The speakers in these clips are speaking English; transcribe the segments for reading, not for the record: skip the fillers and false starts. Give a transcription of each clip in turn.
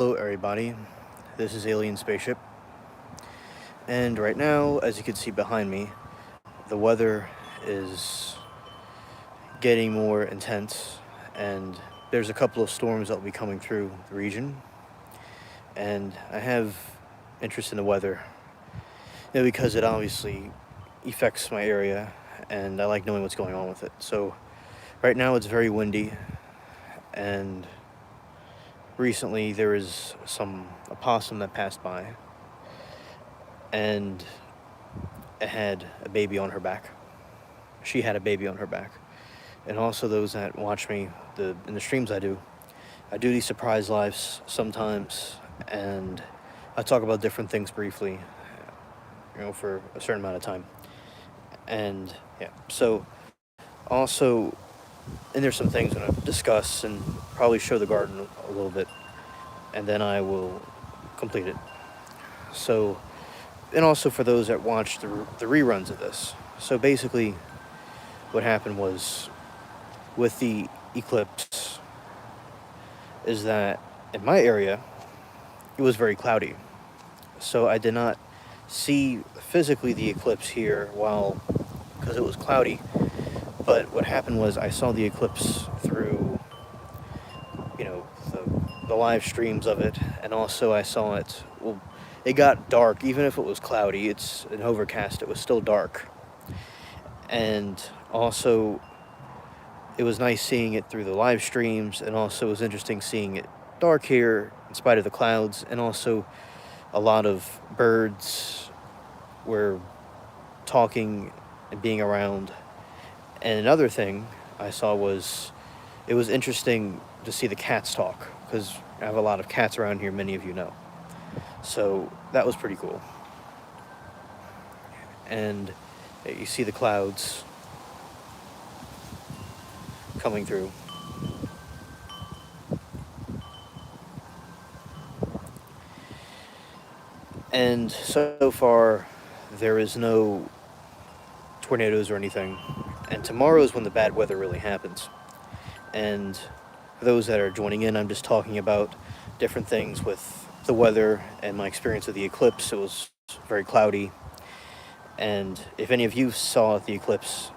Hello, everybody. This is Alien Spaceship, and right now, as you can see behind me, the weather is getting more intense, and there's a couple of storms that will be coming through the region. And I have interest in the weather, because it obviously affects my area, and I like knowing what's going on with it. So, right now, it's very windy, and recently there was some opossum that passed by, and it had a baby on her back. She had a baby on her back. And also those that watch me in the streams I do these surprise lives sometimes, and I talk about different things briefly, for a certain amount of time. And yeah, so also, and there's some things I'm gonna discuss and probably show the garden a little bit, and then I will complete it. So, and also for those that watch the reruns of this. So basically, what happened was with the eclipse is that in my area it was very cloudy, so I did not see physically the eclipse here while because it was cloudy. But what happened was I saw the eclipse through the live streams of it, and also I saw it. Well, it got dark even if it was cloudy. It's an overcast. It was still dark, and also it was nice seeing it through the live streams, and also it was interesting seeing it dark here in spite of the clouds, and also a lot of birds were talking and being around. And another thing I saw was it was interesting to see the cats talk, because I have a lot of cats around here, many of you know. So that was pretty cool. And you see the clouds coming through. And so far, there is no tornadoes or anything. And tomorrow is when the bad weather really happens. And for those that are joining in, I'm just talking about different things with the weather and my experience of the eclipse. It was very cloudy. And if any of you saw the eclipse,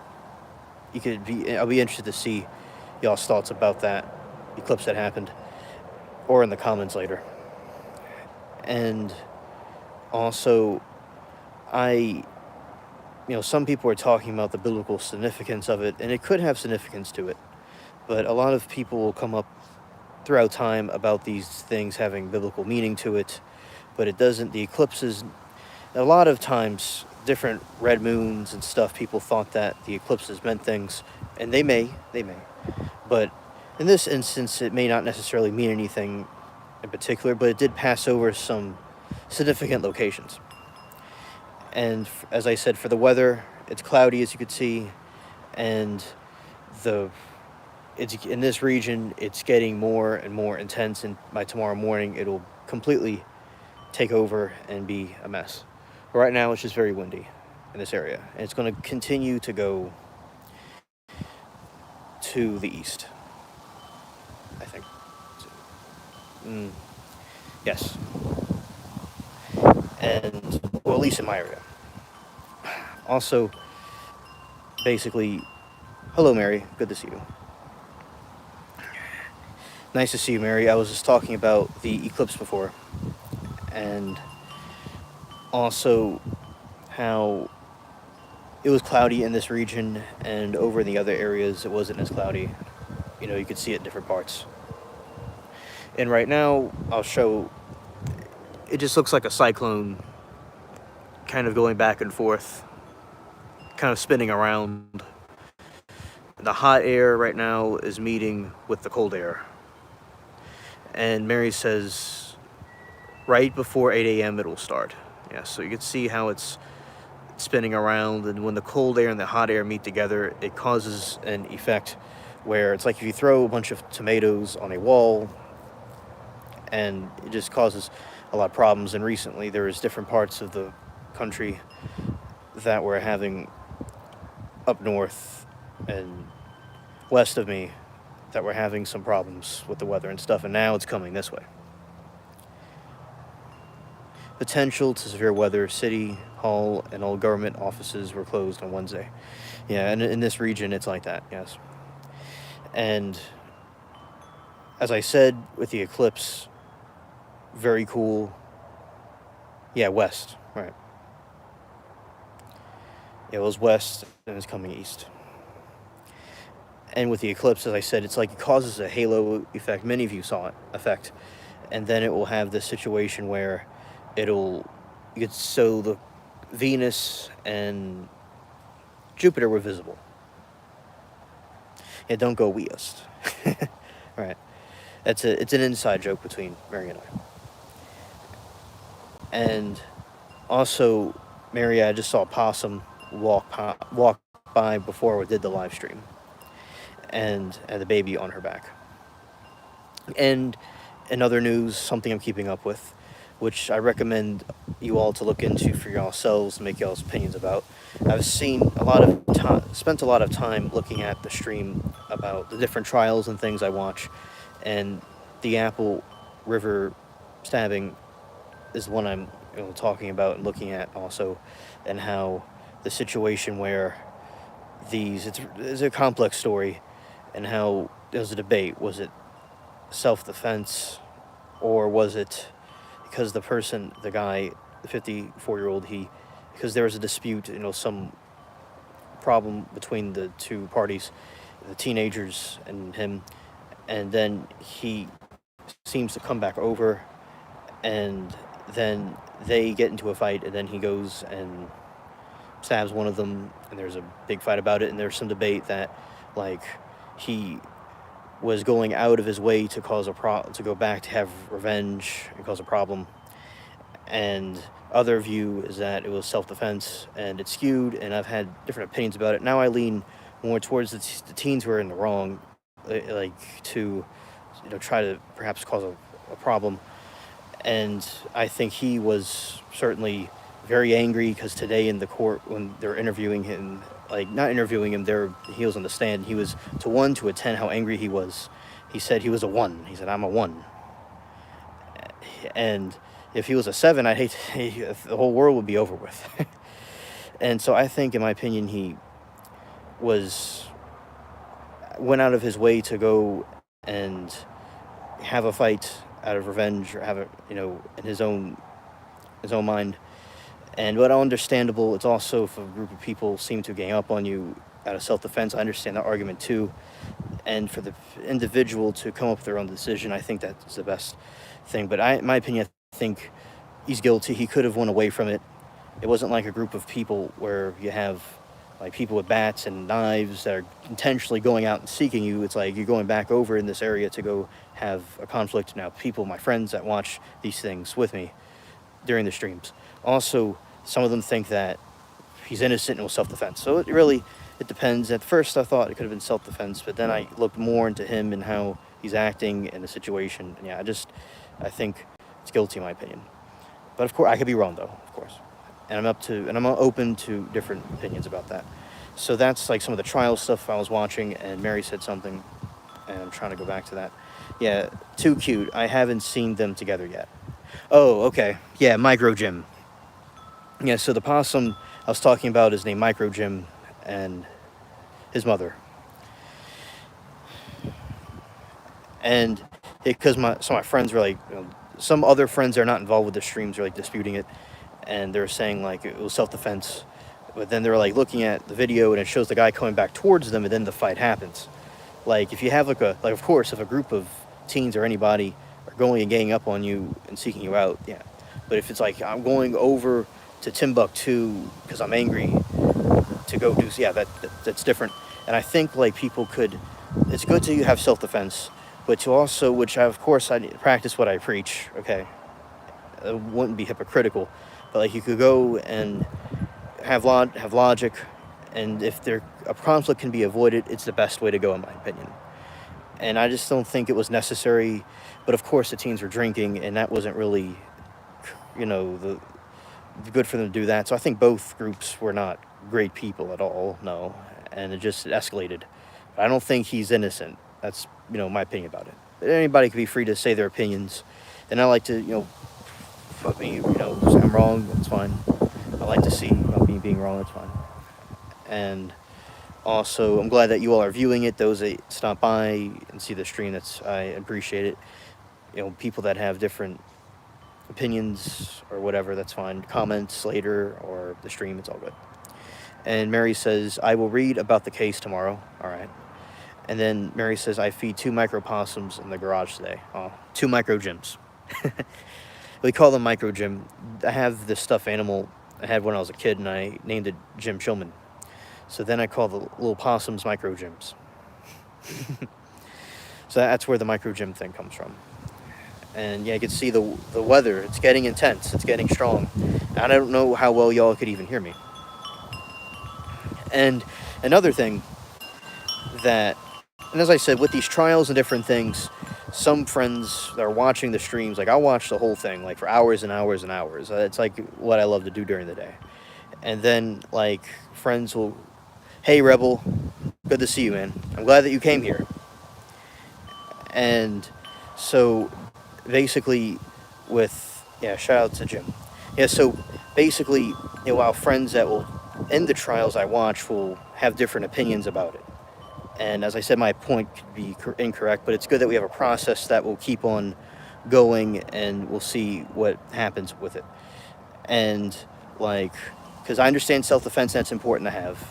I'll be interested to see y'all's thoughts about that eclipse that happened, or in the comments later. And also, some people are talking about the biblical significance of it, and it could have significance to it. But a lot of people will come up throughout time about these things having biblical meaning to it, but it doesn't. The eclipses, a lot of times, different red moons and stuff, people thought that the eclipses meant things, and they may. But in this instance, it may not necessarily mean anything in particular, but it did pass over some significant locations. And as I said, for the weather, it's cloudy, as you could see, and it's in this region, it's getting more and more intense, and by tomorrow morning, it'll completely take over and be a mess. But right now, it's just very windy in this area, and it's going to continue to go to the east, I think. Yes. And, well, at least in my area. Also, basically, hello, Mary. Good to see you. Nice to see you, Mary. I was just talking about the eclipse before, and also how it was cloudy in this region, and over in the other areas it wasn't as cloudy. You could see it in different parts. And right now, I'll show, it just looks like a cyclone kind of going back and forth, kind of spinning around. The hot air right now is meeting with the cold air. And Mary says right before 8 a.m. it'll start. Yeah, so you can see how it's spinning around, and when the cold air and the hot air meet together, it causes an effect where it's like if you throw a bunch of tomatoes on a wall, and it just causes a lot of problems. And recently there was different parts of the country that were having, up north and west of me, that were having some problems with the weather and stuff, and now it's coming this way. potential to severe weather. City Hall and all government offices were closed on Wednesday. Yeah, and in this region, it's like that, yes. And as I said with the eclipse, very cool. Yeah, west, right. It was west and it's coming east. And with the eclipse, as I said, it's like it causes a halo effect. Many of you saw it effect. And then it will have this situation where you could so the Venus and Jupiter were visible. Yeah, don't go west. Right. It's an inside joke between Mary and I. And also, Mary, I just saw a possum walk by before we did the live stream, and the baby on her back. And in other news, something I'm keeping up with, which I recommend you all to look into for yourselves, make y'all's opinions about. I've spent a lot of time looking at the stream about the different trials and things I watch, and the Apple River stabbing is one I'm talking about and looking at also, and how the situation where it's a complex story, and how there's a debate. Was it self-defense, or was it because the guy, the 54-year-old, because there was a dispute, some problem between the two parties, the teenagers and him, and then he seems to come back over, and then they get into a fight, and then he goes and stabs one of them, and there's a big fight about it, and there's some debate that, he was going out of his way to to go back to have revenge and cause a problem, and other view is that it was self-defense, and it's skewed, and I've had different opinions about it. Now I lean more towards the teens who are in the wrong, to try to perhaps cause a problem. And I think he was certainly very angry, because today in the court, when they're interviewing him, not interviewing him, he was on the stand, he was to 1 to a 10 how angry he was. He said he was a 1. He said, I'm a 1. And if he was a 7, I'd hate the whole world would be over with. And so I think, in my opinion, he went out of his way to go and have a fight out of revenge, or have it, in his own mind. And what understandable, it's also if a group of people seem to gang up on you out of self-defense, I understand that argument too. And for the individual to come up with their own decision, I think that's the best thing. But in my opinion, I think he's guilty. He could have went away from it. It wasn't like a group of people where you have people with bats and knives that are intentionally going out and seeking you. It's like you're going back over in this area to go have a conflict. Now, my friends that watch these things with me during the streams, also, some of them think that he's innocent and it was self-defense. So it depends. At first, I thought it could have been self-defense, but then I looked more into him and how he's acting in the situation. And yeah, I think it's guilty, in my opinion. But of course, I could be wrong, though, of course. And I'm open to different opinions about that. So that's some of the trial stuff I was watching, and Mary said something, and I'm trying to go back to that. Yeah, too cute. I haven't seen them together yet. Oh, okay. Yeah, Micro Jim. Yeah, so the possum I was talking about is named Micro Jim, and his mother. And because some of my friends were some other friends that are not involved with the streams are disputing it, and they're saying it was self-defense, but then they're looking at the video and it shows the guy coming back towards them, and then the fight happens. If you have of course, if a group of teens or anybody are going and ganging up on you and seeking you out, yeah. But if it's I'm going over to Timbuktu because I'm angry to go do, yeah, that's different. And I think people could, it's good to have self-defense, but to also, which of course I practice what I preach, okay? It wouldn't be hypocritical, but you could go and have logic, and if a conflict can be avoided, it's the best way to go, in my opinion. And I just don't think it was necessary. But of course, the teens were drinking, and that wasn't really, good for them to do that. So I think both groups were not great people at all, no. And it escalated. But I don't think he's innocent. That's, my opinion about it. But anybody can be free to say their opinions. And I like to, about me, say I'm wrong, that's fine. I like to see about me being wrong, that's fine. And also, I'm glad that you all are viewing it. Those that stop by and see the stream, I appreciate it. People that have different opinions or whatever, that's fine. Comments later or the stream, it's all good. And Mary says, I will read about the case tomorrow. All right. And then Mary says, I feed 2 micropossums in the garage today. Oh, 2 micro gyms. We call them micro gym. I have this stuffed animal I had when I was a kid, and I named it Jim Chillman. So then I call the little possums micro gyms. So that's where the micro gym thing comes from. And yeah, you can see the weather. It's getting intense. It's getting strong. And I don't know how well y'all could even hear me. And another thing and as I said, with these trials and different things, some friends that are watching the streams, like I'll watch the whole thing, like for hours and hours and hours. It's like what I love to do during the day. And then like friends will, hey Rebel, good to see you, man. I'm glad that you came here. And so basically shout out to Jim. Yeah, so basically, while friends that will end the trials I watch will have different opinions about it. And as I said, my point could be incorrect, but it's good that we have a process that will keep on going and we'll see what happens with it. And because I understand self-defense, that's important to have.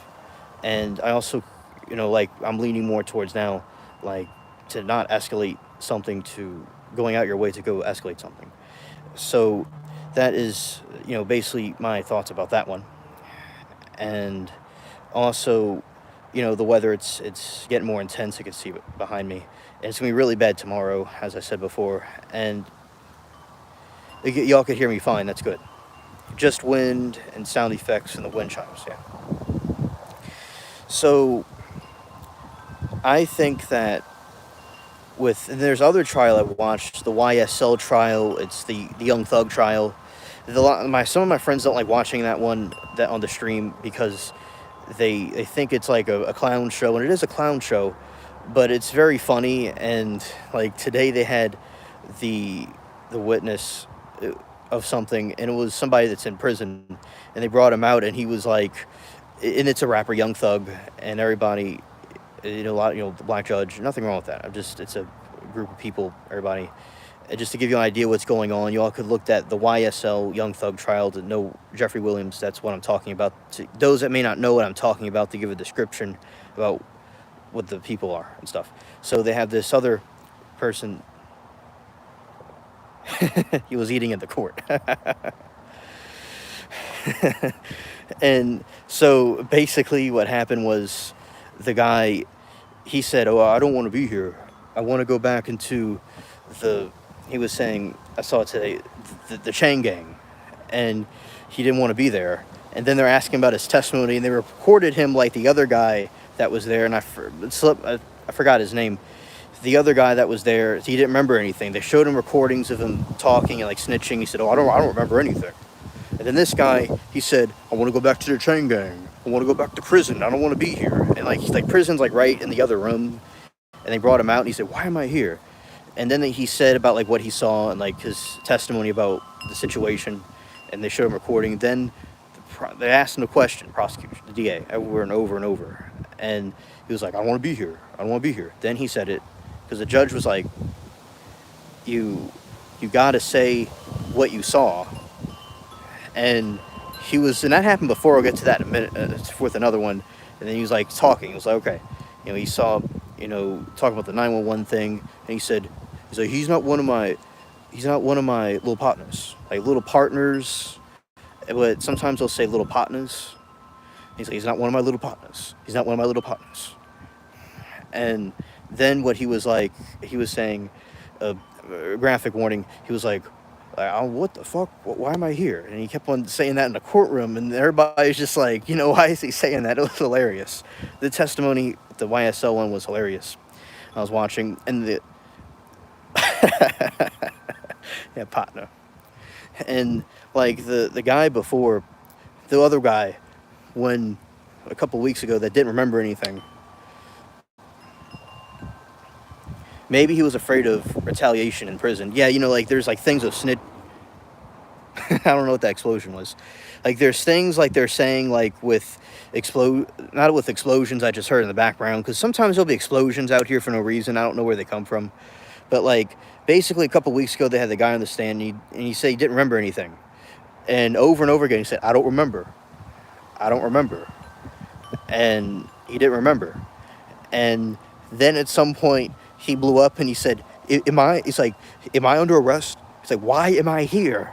And I also, I'm leaning more towards now, to not escalate something to going out your way to go escalate something. So that is, basically my thoughts about that one. And also, the weather, it's getting more intense. You can see it behind me. And it's going to be really bad tomorrow, as I said before. And y'all could hear me fine. That's good. Just wind and sound effects and the wind chimes, yeah. So I think that there's other trial I watched, the YSL trial. It's the Young Thug trial. Some of my friends don't like watching that one on the stream because they think it's like a clown show, and it is a clown show, but it's very funny. And like today they had the witness of something, and it was somebody that's in prison, and they brought him out, and he was like, and it's a rapper, Young Thug, and everybody, the black judge, nothing wrong with that. It's a group of people, everybody. And just to give you an idea what's going on, you all could look at the YSL Young Thug trial to know Jeffrey Williams. That's what I'm talking about. To those that may not know what I'm talking about, to give a description about what the people are and stuff. So they have this other person. He was eating at the court. And so basically what happened was the guy, he said, oh, I don't want to be here. I want to go back into he was saying, I saw it today, the chain gang. And he didn't want to be there. And then they're asking about his testimony, and they recorded him like the other guy that was there, and I forgot his name. The other guy that was there, he didn't remember anything. They showed him recordings of him talking and like snitching. He said, oh, I don't remember anything. And then this guy, he said, I want to go back to the chain gang. I want to go back to prison. I don't want to be here. And like prison's like right in the other room. And they brought him out, and he said, why am I here? And then he said about like what he saw and like his testimony about the situation. And they showed him recording. Then they asked him a question, prosecution, the DA, over and over and over. And he was like, I don't want to be here. I don't want to be here. Then he said it, because the judge was like, you got to say what you saw. And that happened before. I'll get to that in a minute with another one. And then he was like talking. He was like, okay, he saw, talking about the 911 thing. And he said, he's not one of my little partners. Like little partners, but sometimes they'll say little partners. He's like, he's not one of my little partners. He's not one of my little partners. And then what he was like, he was saying, graphic warning, he was like, oh, what the fuck? Why am I here? And he kept on saying that in the courtroom, and everybody's just like, why is he saying that? It was hilarious. The testimony, the YSL one was hilarious. I was watching, and yeah, partner. And like the guy before, the other guy, when a couple weeks ago that didn't remember anything, maybe he was afraid of retaliation in prison. Yeah, like there's like things of snitch. I don't know what that explosion was. Like there's things like they're saying like with not with explosions I just heard in the background, because sometimes there'll be explosions out here for no reason. I don't know where they come from, but like basically a couple weeks ago they had the guy on the stand and he said he didn't remember anything, and over again he said I don't remember, I don't remember, and he didn't remember, and then at some point he blew up and he said, Am I?" He's like, "Am I under arrest?" He's like, "Why am I here?"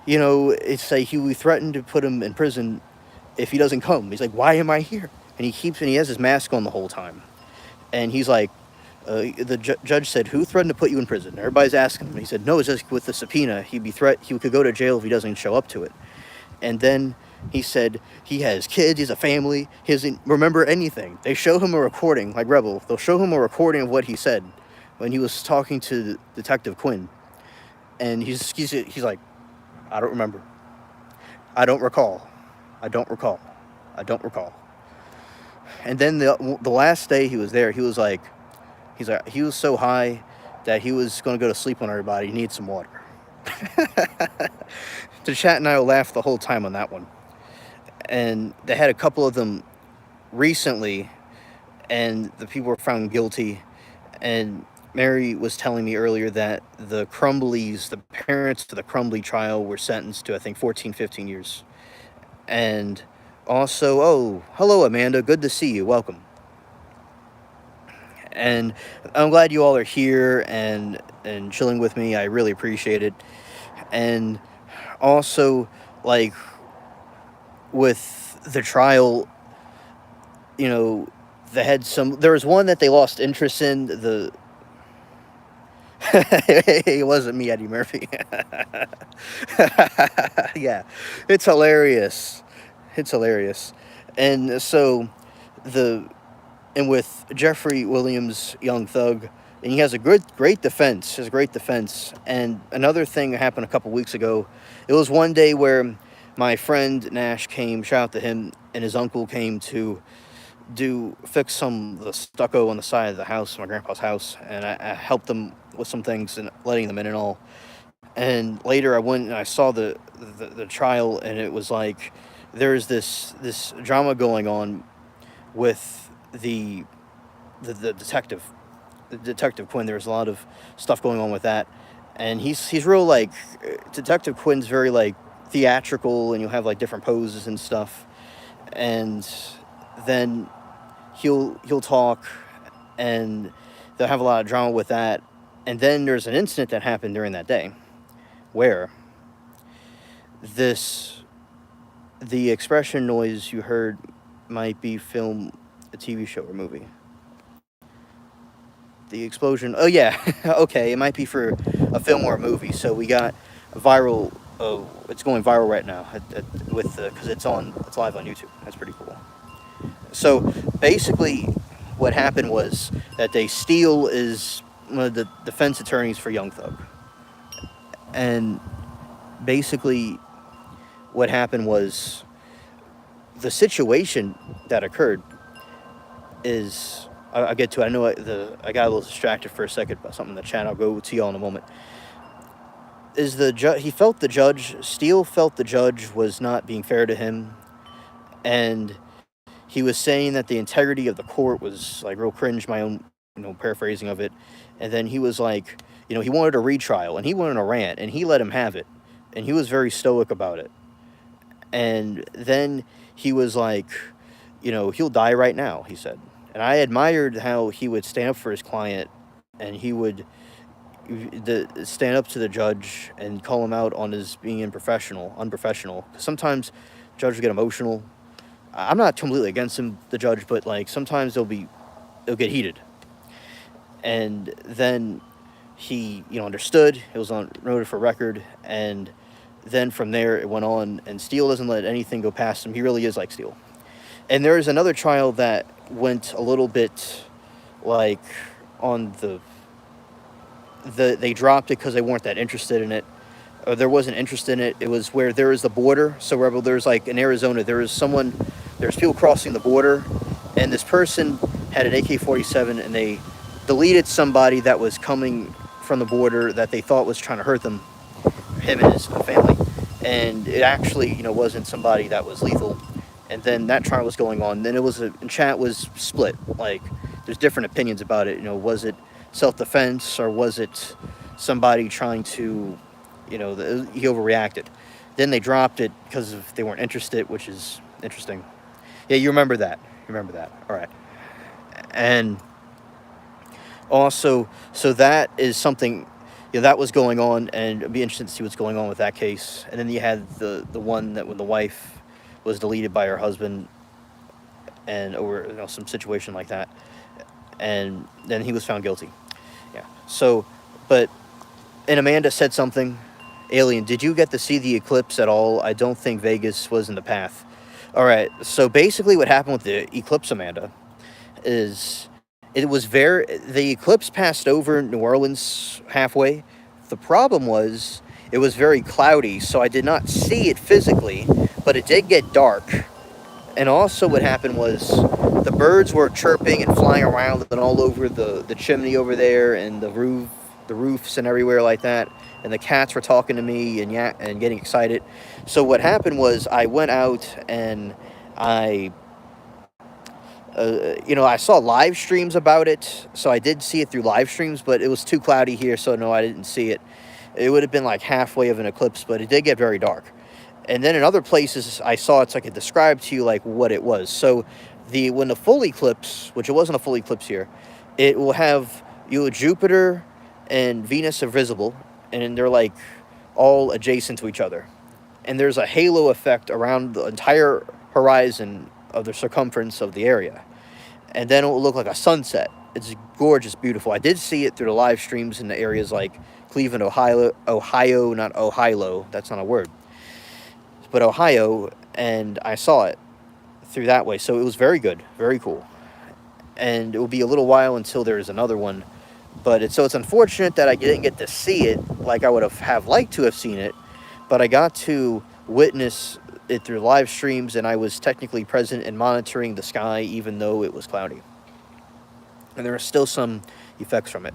You know, it's like we threatened to put him in prison if he doesn't come. He's like, "Why am I here?" And he has his mask on the whole time. And he's like, the judge said, "Who threatened to put you in prison?" Everybody's asking him. And he said, "No, it's just with the subpoena. He could go to jail if he doesn't show up to it." And then he said he has kids, he has a family, he doesn't remember anything. They show him a recording, like Rebel. They'll show him a recording of what he said when he was talking to Detective Quinn. And he's like, "I don't remember. I don't recall. I don't recall. I don't recall." And then the last day he was there, he was so high that he was going to go to sleep on everybody. He needs some water. The chat and I will laugh the whole time on that one. And they had a couple of them recently, and the people were found guilty. And Mary was telling me earlier that the Crumbleys, the parents to the Crumbly trial, were sentenced to, I think, 14, 15 years. And also, oh, hello, Amanda. Good to see you. Welcome. And I'm glad you all are here and chilling with me. I really appreciate it. And also, like, with the trial, you know, there was one that they lost interest in. It wasn't me, Eddie Murphy. Yeah, it's hilarious. It's hilarious. And so with Jeffrey Williams, Young Thug, and he has a great defense. His great defense. And another thing happened a couple weeks ago. It was one day where my friend Nash came, shout out to him, and his uncle came to fix some of the stucco on the side of the house, my grandpa's house, and I helped them with some things and letting them in and all. And later I went and I saw the trial, and it was like there's this drama going on with the detective, Detective Quinn. There's a lot of stuff going on with that, and he's real, like, Detective Quinn's very like theatrical, and you'll have like different poses and stuff, and then he'll talk, and they'll have a lot of drama with that. And then there's an incident that happened during that day where the expression noise you heard might be film, a TV show or movie. The explosion, oh yeah, okay, it might be for a film or a movie. So we got viral, it's going viral right now because it's live on YouTube. That's pretty cool. So basically what happened was that Steele is one of the defense attorneys for Young Thug. And basically what happened was the situation that occurred is, I'll get to it. I know I got a little distracted for a second by something in the chat. I'll go to y'all in a moment. Is he felt Steele felt the judge was not being fair to him, and he was saying that the integrity of the court was like real cringe, my own, paraphrasing of it. And then he was like, he wanted a retrial, and he wanted a rant, and he let him have it, and he was very stoic about it. And then he was like, he'll die right now, he said. And I admired how he would stand up for his client, and he would stand up to the judge and call him out on his being unprofessional. Sometimes judges get emotional. I'm not completely against the judge, but like sometimes they'll get heated. And then he, understood. It was noted for record, and then from there it went on. And Steele doesn't let anything go past him. He really is like Steele. And there is another trial that went a little bit like on they dropped it because they weren't that interested in it. Or there wasn't interest in it. It was where there is the border. So Rebel, there's like in Arizona, there's people crossing the border, and this person had an AK-47, and they deleted somebody that was coming from the border that they thought was trying to hurt them. him and his family, and it actually, wasn't somebody that was lethal. And then that trial was going on. Then and chat was split. Like, there's different opinions about it. Was it self-defense or was it somebody trying to, he overreacted. Then they dropped it because they weren't interested, which is interesting. Yeah, you remember that. You remember that. All right. And also, so that is something, that was going on, and it'd be interesting to see what's going on with that case. And then you had the one that when the wife was deleted by her husband, and over some situation like that, and then he was found guilty. Yeah. So, and Amanda said something. Alien, did you get to see the eclipse at all? I don't think Vegas was in the path. All right. So basically, what happened with the eclipse, Amanda, is the eclipse passed over New Orleans halfway. The problem was it was very cloudy, so I did not see it physically, but it did get dark. And also what happened was the birds were chirping and flying around and all over the chimney over there and the roofs and everywhere like that. And the cats were talking to me and getting excited. So what happened was I went out and I saw live streams about it, so I did see it through live streams, but it was too cloudy here, so no, I didn't see it. It would have been like halfway of an eclipse, but it did get very dark. And then in other places, I saw it so I could describe to you like what it was. So when the full eclipse, which it wasn't a full eclipse here, it will have Jupiter and Venus are visible, and they're like all adjacent to each other. And there's a halo effect around the entire horizon of the circumference of the area. And then it will look like a sunset. It's gorgeous, beautiful. I did see it through the live streams in the areas like Cleveland, Ohio, not Ohio, that's not a word, but Ohio, and I saw it through that way. So it was very good, very cool. And it will be a little while until there's another one. But it's unfortunate that I didn't get to see it like I would have liked to have seen it, but I got to witness it through live streams, and I was technically present and monitoring the sky even though it was cloudy. And there are still some effects from it.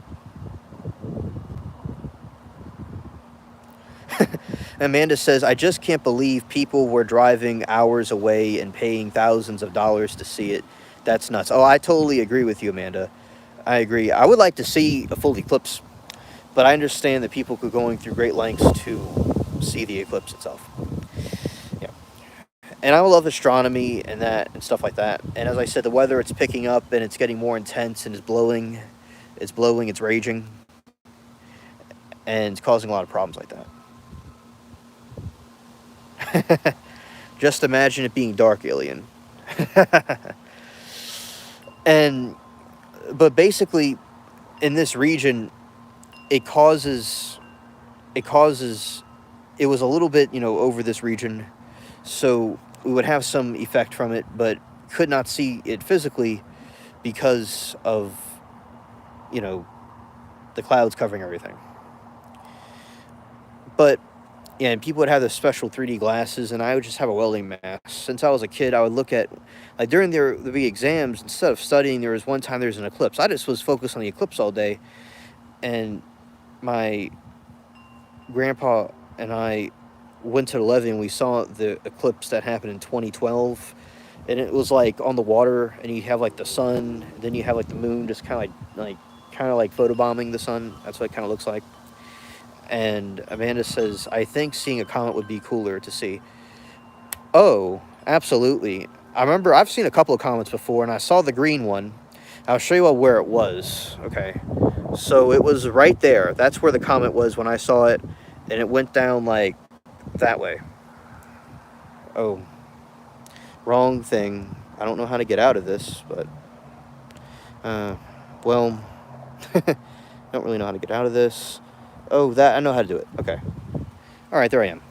Amanda says, I just can't believe people were driving hours away and paying thousands of dollars to see it. That's nuts. Oh, I totally agree with you, Amanda. I agree. I would like to see a full eclipse, but I understand that people are going through great lengths to see the eclipse itself. Yeah. And I love astronomy and that and stuff like that. And as I said, the weather, it's picking up and it's getting more intense and it's blowing, it's raging, and it's causing a lot of problems like that. Just imagine it being dark, Alien. But basically, in this region, it was a little bit, over this region, so we would have some effect from it, but could not see it physically because of, the clouds covering everything. But, yeah, and people would have the special 3D glasses, and I would just have a welding mask. Since I was a kid, I would look at, like, during the big exams, instead of studying, there was one time there was an eclipse. I just was focused on the eclipse all day, and my grandpa and I went to the levee, and we saw the eclipse that happened in 2012, and it was, like, on the water, and you have, like, the sun, then you have, like, the moon just kind of like photobombing the sun. That's what it kind of looks like. And Amanda says, I think seeing a comet would be cooler to see. Oh, absolutely. I remember I've seen a couple of comets before, and I saw the green one. I'll show you where it was. Okay. So it was right there. That's where the comet was when I saw it, and it went down like that way. Oh, wrong thing. I don't know how to get out of this, but, well, I don't really know how to get out of this. Oh, I know how to do it. Okay. All right, there I am.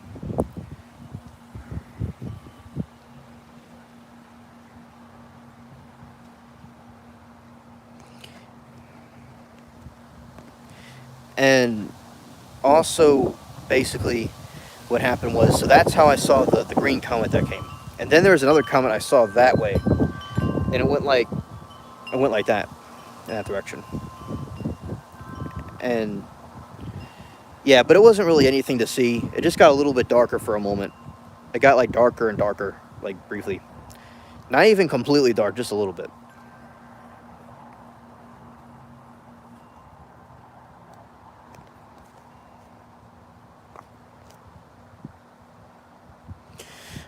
And also, basically, what happened was, so that's how I saw the green comet that came. And then there was another comet I saw that way. And it went like that, in that direction. And Yeah, but it wasn't really anything to see. It just got a little bit darker for a moment. It got like darker and darker, like briefly. Not even completely dark, just a little bit.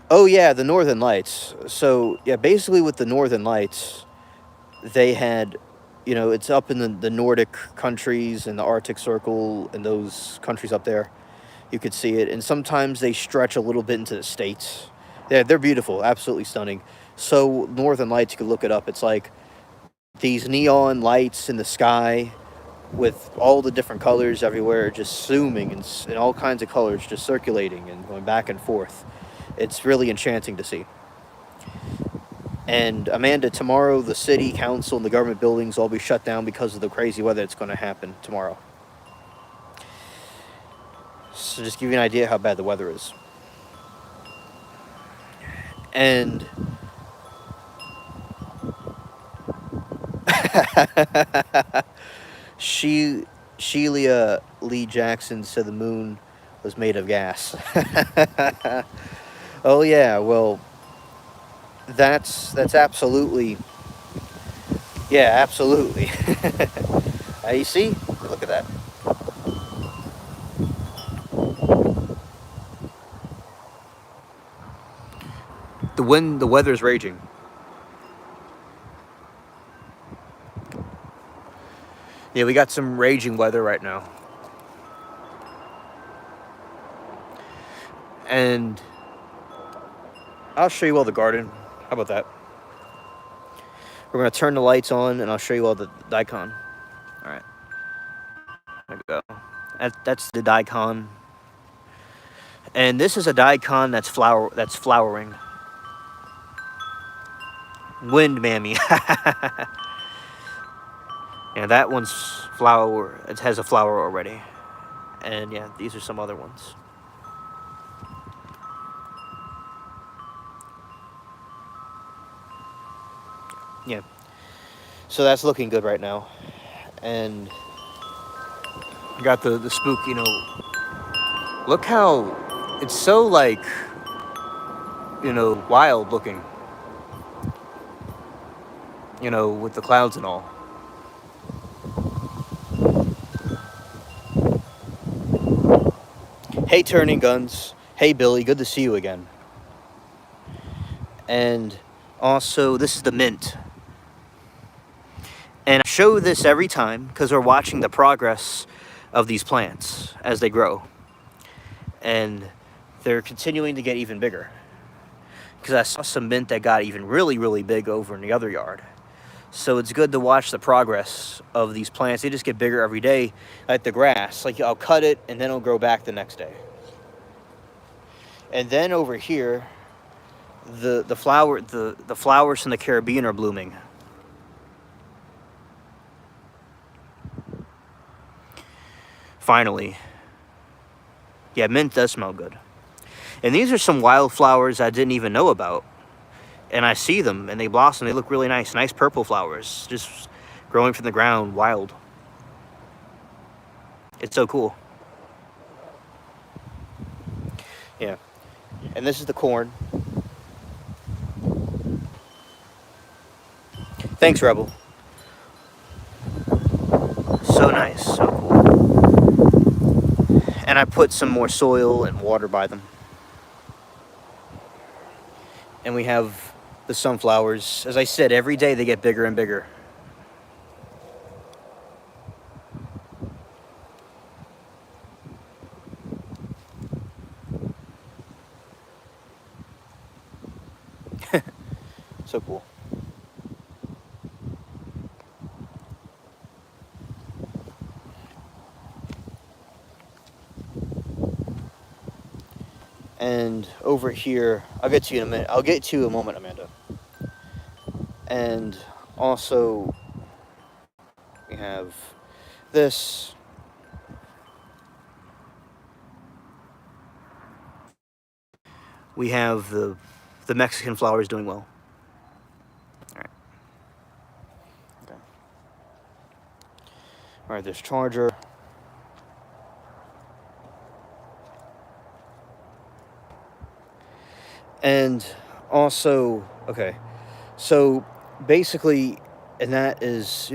Oh yeah, the Northern Lights. So yeah, basically with the Northern Lights, they had, it's up in the Nordic countries and the Arctic Circle and those countries up there. You could see it, and sometimes they stretch a little bit into the States. Yeah, they're beautiful, absolutely stunning. So Northern Lights, you could look it up. It's like these neon lights in the sky with all the different colors everywhere, just zooming in all kinds of colors, just circulating and going back and forth. It's really enchanting to see. And Amanda, tomorrow the city council and the government buildings will be shut down because of the crazy weather that's going to happen tomorrow. So just give you an idea how bad the weather is. And Sheila Lee Jackson said the moon was made of gas. Oh yeah, well, that's absolutely, yeah, absolutely. You see? Look at that. The weather's raging. Yeah, we got some raging weather right now. And I'll show you all the garden. How about that? We're going to turn the lights on, and I'll show you all the daikon. All right. There we go. That's the daikon. And this is a daikon that's flowering. Wind mammy. Yeah, that one's flower. It has a flower already. And yeah, these are some other ones. Yeah. So that's looking good right now. And got the spook, look how it's so like, wild looking. With the clouds and all. Hey, Turning Guns. Hey, Billy. Good to see you again. And also, this is the mint. And I show this every time because we're watching the progress of these plants as they grow. And they're continuing to get even bigger. Because I saw some mint that got even really, really big over in the other yard. So it's good to watch the progress of these plants. They just get bigger every day, like the grass. Like I'll cut it and then it'll grow back the next day. And then over here, the flowers in the Caribbean are blooming. Finally. Yeah, mint does smell good. And these are some wildflowers I didn't even know about. And I see them and they blossom. They look really nice. Nice purple flowers. Just growing from the ground, wild. It's so cool. Yeah. And this is the corn. Thanks, Rebel. So nice. So cool. And I put some more soil and water by them. And we have the sunflowers. As I said, every day they get bigger and bigger. So cool. And over here, I'll get to you in a minute. I'll get to you in a moment, Amanda. And also, we have this. We have the Mexican flowers doing well. All right. Okay. All right, there's Charger. And also, okay, so basically, and that is,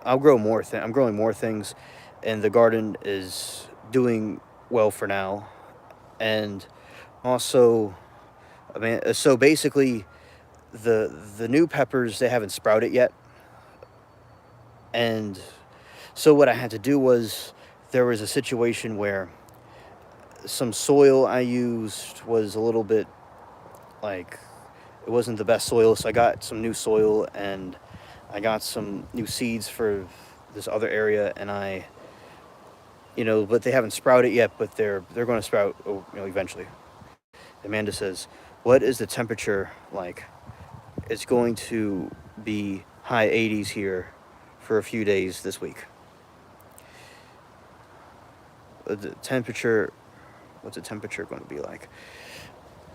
I'll grow more I'm growing more things, and the garden is doing well for now. And also, I mean, so basically, the new peppers, they haven't sprouted yet. And so what I had to do was, there was a situation where some soil I used was a little bit, like, it wasn't the best soil, so I got some new soil, and I got some new seeds for this other area, and but they haven't sprouted yet, but they're going to sprout, eventually. Amanda says, "What is the temperature like?" It's going to be high 80s here for a few days this week. The temperature, what's the temperature going to be like?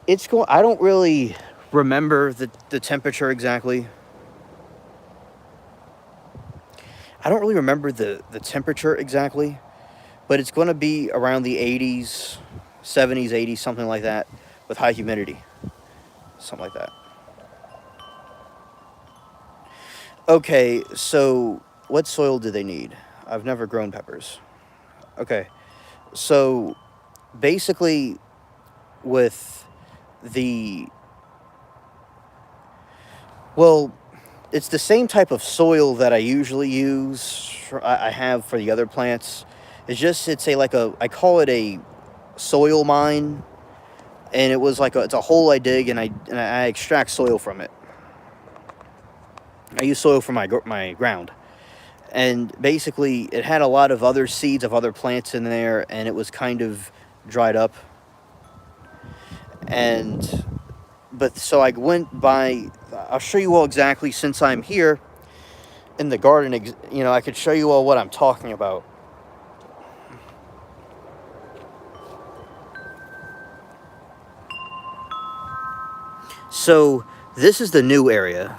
I don't really remember the temperature exactly. I don't really remember the temperature exactly, but it's going to be around the 80s, 70s, 80s, something like that, with high humidity. Something like that. Okay, so what soil do they need? I've never grown peppers. Okay, so basically, with the, well, it's the same type of soil that I usually use. I have for the other plants. It's I call it a soil mine, and it's a hole I dig, and I extract soil from it. I use soil from my ground, and basically it had a lot of other seeds of other plants in there, and it was kind of dried up. And but so I went by. I'll show you all exactly, since I'm here in the garden. I could show you all what I'm talking about. So this is the new area.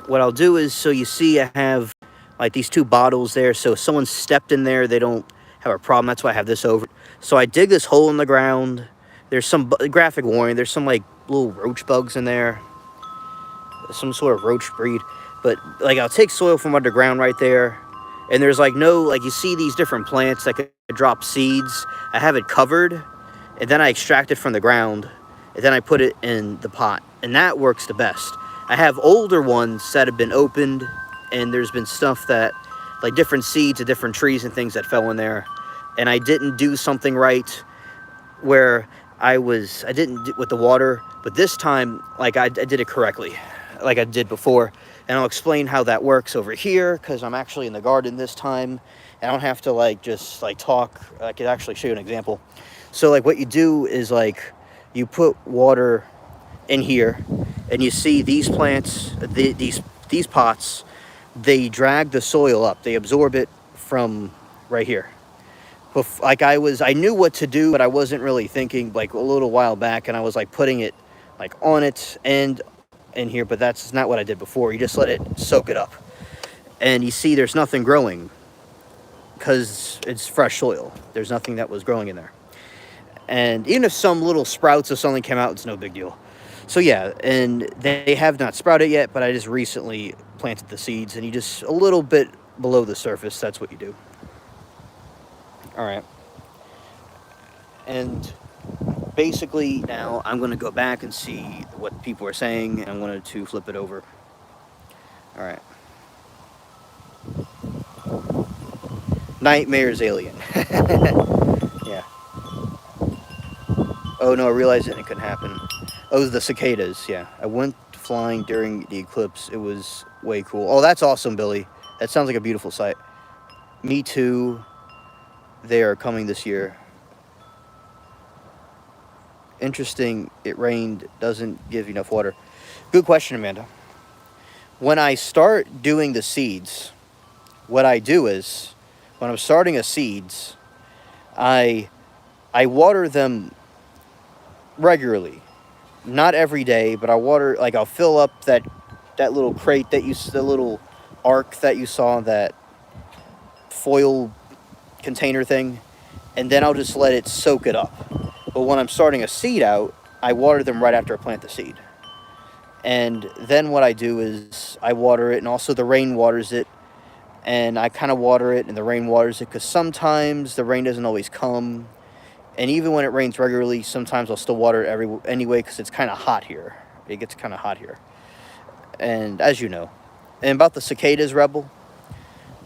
What I'll do is, so you see, I have like these two bottles there. So if someone stepped in there, they don't have a problem. That's why I have this over. So I dig this hole in the ground. There's some graphic warning. There's some like little roach bugs in there, some sort of roach breed. But like, I'll take soil from underground right there, and there's like no, like, you see these different plants that could drop seeds. I have it covered, and then I extract it from the ground, and then I put it in the pot, and that works the best. I have older ones that have been opened, and there's been stuff that, like different seeds of different trees and things that fell in there, and I didn't do something right, where I didn't with the water, but this time, like, I did it correctly, like I did before. And I'll explain how that works over here, because I'm actually in the garden this time. I don't have to like just like talk. I could actually show you an example. So like, what you do is, like, you put water in here, and you see these plants, these pots, they drag the soil up. They absorb it from right here. Like, I knew what to do, but I wasn't really thinking, like, a little while back, and I was like putting it like on it and in here, but that's not what I did before. You just let it soak it up, and you see there's nothing growing because it's fresh soil. There's nothing that was growing in there, and even if some little sprouts of something came out, it's no big deal. So yeah, and they have not sprouted yet, but I just recently planted the seeds, and you just, a little bit below the surface, that's what you do. All right. And basically, now I'm going to go back and see what people are saying, and I'm going to flip it over. All right. Nightmares alien. Yeah. Oh no, I realized it couldn't happen. Oh, the cicadas. Yeah. I went flying during the eclipse. It was way cool. Oh, that's awesome, Billy. That sounds like a beautiful sight. Me too. They are coming this year. Interesting. It rained. Doesn't give enough water. Good question, Amanda. When I start doing the seeds, what I do is, when I'm starting a seeds, I water them regularly. Not every day, but I water, like, I'll fill up that little crate the little ark that you saw, that foil container thing, and then I'll just let it soak it up. But when I'm starting a seed out, I water them right after I plant the seed. And then what I do is I water it, and also the rain waters it. And I kind of water it, and the rain waters it, because sometimes the rain doesn't always come. And even when it rains regularly, sometimes I'll still water it anyway, because it's kind of hot here. It gets kind of hot here. And as you know. And about the cicadas, Rebel,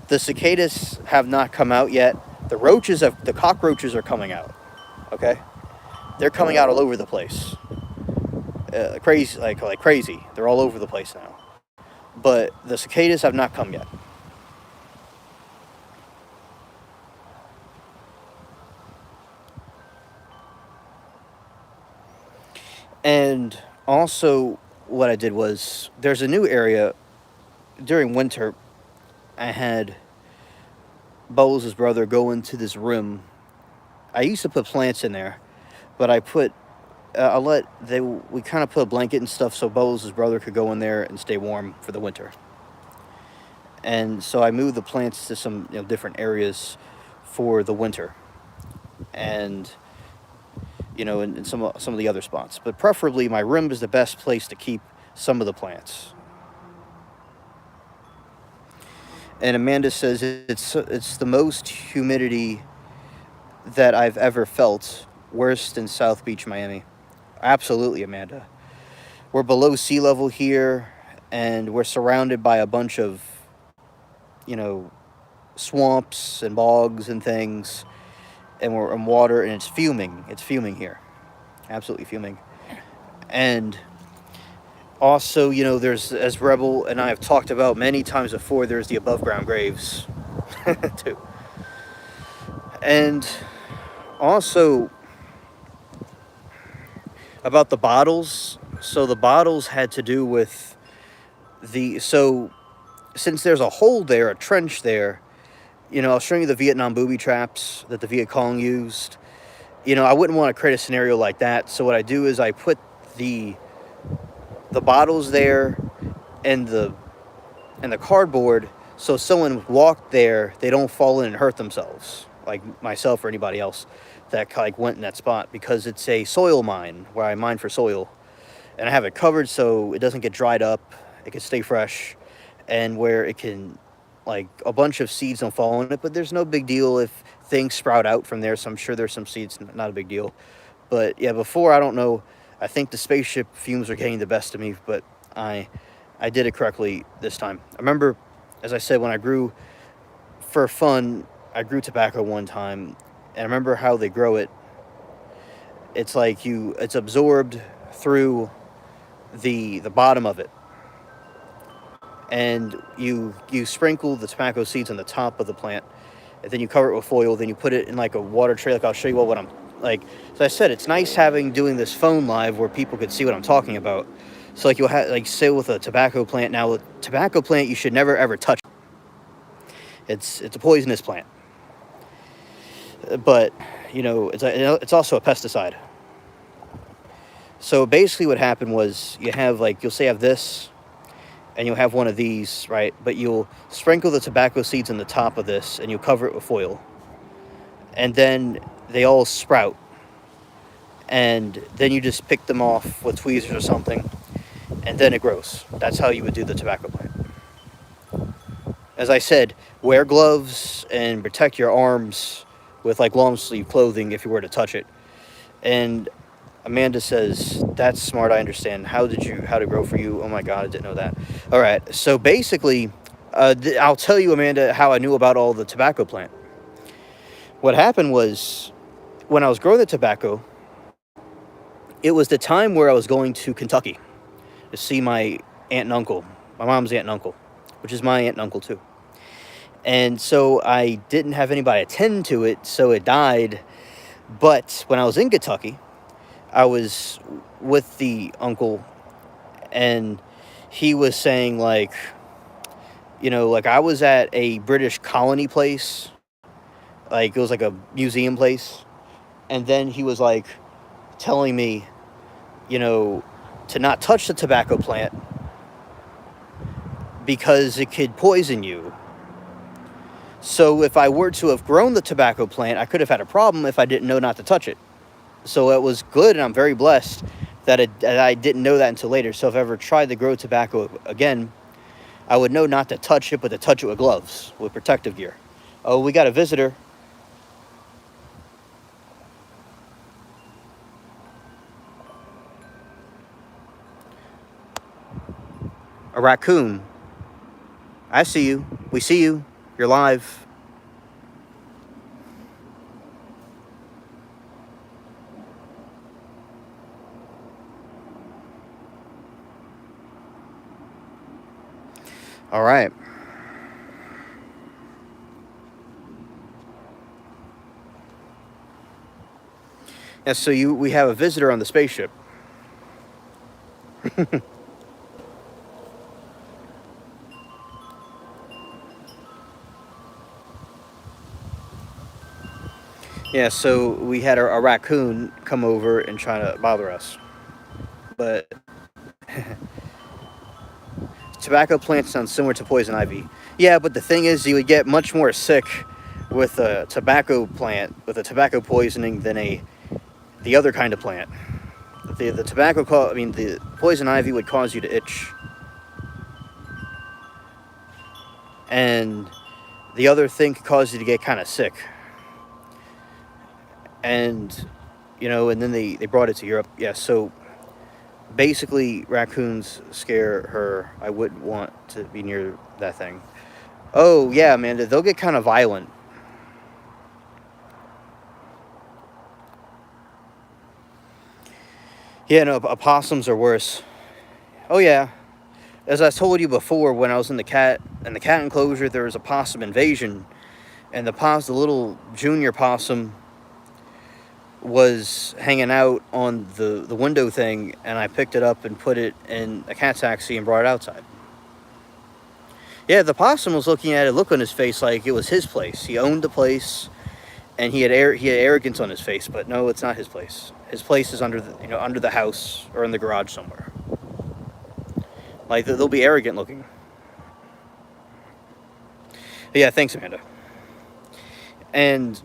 the cicadas have not come out yet. The cockroaches are coming out. Okay? They're coming out all over the place. Crazy, like crazy. They're all over the place now. But the cicadas have not come yet. And also, what I did was, there's a new area during winter. I had Bose' brother go into this room. I used to put plants in there, but we kind of put a blanket and stuff so Bose' brother could go in there and stay warm for the winter. And so I moved the plants to some different areas for the winter, and in some of the other spots. But preferably, my room is the best place to keep some of the plants. And Amanda says it's the most humidity that I've ever felt, worse than South Beach, Miami. Absolutely, Amanda. We're below sea level here, and we're surrounded by a bunch of, swamps and bogs and things, and we're in water, and it's fuming. It's fuming here. Absolutely fuming. And also, there's, as Rebel and I have talked about many times before, there's the above ground graves too. And also about the bottles. So the bottles had to do with since there's a hole there, a trench there, I was showing you the Vietnam booby traps that the Viet Cong used. I wouldn't want to create a scenario like that. So what I do is I put the bottles there and the cardboard, so someone walked there, they don't fall in and hurt themselves, like myself or anybody else that went in that spot, because it's a soil mine where I mine for soil, and I have it covered so it doesn't get dried up, it can stay fresh, and where it can, a bunch of seeds don't fall in it, but there's no big deal if things sprout out from there. So I'm sure there's some seeds, not a big deal. But yeah, before, I don't know, I think the spaceship fumes are getting the best of me, but I did it correctly this time. I remember, as I said, when I grew, for fun, I grew tobacco one time, and I remember how they grow it. It's it's absorbed through the bottom of it. And you sprinkle the tobacco seeds on the top of the plant, and then you cover it with foil, then you put it in a water tray, I'll show you what I'm so I said, it's nice doing this phone live where people could see what I'm talking about. So you'll have, say with a tobacco plant. Now, a tobacco plant, you should never ever touch. It's a poisonous plant. But, it's also a pesticide. So basically what happened was, you have you'll say you have this, and you'll have one of these, right? But you'll sprinkle the tobacco seeds on the top of this, and you'll cover it with foil. And then they all sprout. And then you just pick them off with tweezers or something, and then it grows. That's how you would do the tobacco plant. As I said, wear gloves and protect your arms with long sleeve clothing if you were to touch it. And Amanda says, that's smart, I understand. How to grow for you? Oh my God, I didn't know that. All right, so basically, I'll tell you, Amanda, how I knew about all the tobacco plant. What happened was, when I was growing the tobacco, it was the time where I was going to Kentucky to see my aunt and uncle, my mom's aunt and uncle, which is my aunt and uncle too. And so I didn't have anybody attend to it, so it died. But when I was in Kentucky, I was with the uncle, and he was saying I was at a British colony place, it was a museum place, and then he was telling me, to not touch the tobacco plant because it could poison you. So if I were to have grown the tobacco plant, I could have had a problem if I didn't know not to touch it. So it was good, and I'm very blessed that I didn't know that until later. So if I ever tried to grow tobacco again, I would know not to touch it, but to touch it with gloves, with protective gear. Oh, we got a visitor. A raccoon. I see you. We see you. You're live. All right. Yeah, so we have a visitor on the spaceship. Yeah, so we had a raccoon come over and try to bother us. But tobacco plants sound similar to poison ivy. Yeah, but the thing is, you would get much more sick with a tobacco plant, with a tobacco poisoning, than the other kind of plant. The tobacco, the poison ivy would cause you to itch. And the other thing could cause you to get kind of sick. And, and then they brought it to Europe. Yeah, so basically raccoons scare her. I wouldn't want to be near that thing. Oh, yeah, Amanda, they'll get kind of violent. Yeah, no, opossums are worse. Oh, yeah. As I told you before, when I was in the cat enclosure, there was a possum invasion. And the little junior possum was hanging out on the window thing, and I picked it up and put it in a cat taxi and brought it outside. Yeah, the possum was looking at it, look on his face like it was his place. He owned the place, and he had arrogance on his face, but no, it's not his place. His place is under the house or in the garage somewhere. Like, they'll be arrogant looking. But yeah, thanks, Amanda. And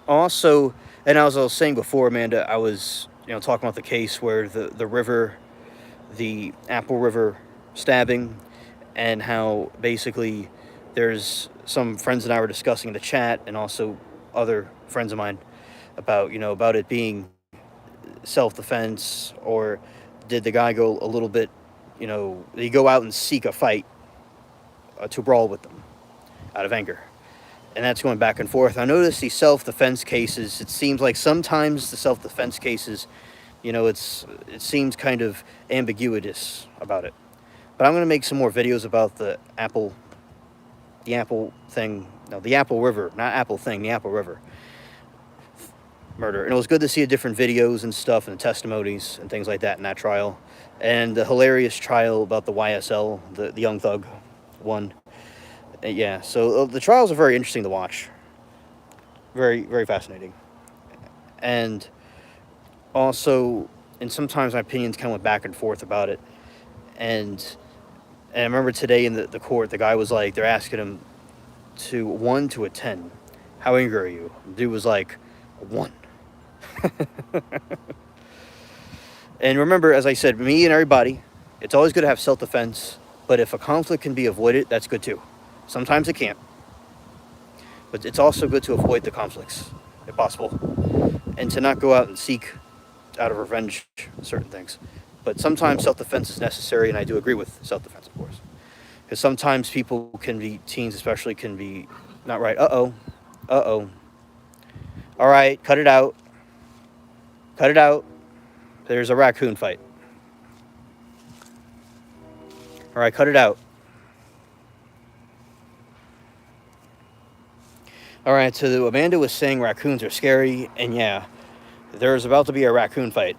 also, and as I was saying before, Amanda, I was talking about the case where the river, the Apple River stabbing, and how basically there's some friends and I were discussing in the chat, and also other friends of mine, about about it being self-defense, or did the guy go a little bit, did he go out and seek a fight, to brawl with them out of anger? And that's going back and forth. I noticed these self-defense cases, it seems like sometimes the self-defense cases, it seems kind of ambiguous about it. But I'm going to make some more videos about the Apple thing, no, the Apple River, not Apple thing, the Apple River murder. And it was good to see the different videos and stuff and testimonies and things like that in that trial. And the hilarious trial about the YSL, the Young Thug one. Yeah, so the trials are very interesting to watch. Very, very fascinating. And also, and sometimes my opinions kind of went back and forth about it. And I remember today in the court, the guy was like, they're asking him to 1 to a 10. How angry are you? The dude was like, 1. And remember, as I said, me and everybody, it's always good to have self-defense. But if a conflict can be avoided, that's good too. Sometimes it can't. But it's also good to avoid the conflicts, if possible. And to not go out and seek, out of revenge, certain things. But sometimes self-defense is necessary, and I do agree with self-defense, of course. Because sometimes people can be, teens especially, can be not right. Uh-oh. Uh-oh. All right, cut it out. Cut it out. There's a raccoon fight. All right, cut it out. All right, so Amanda was saying raccoons are scary, and yeah, there's about to be a raccoon fight.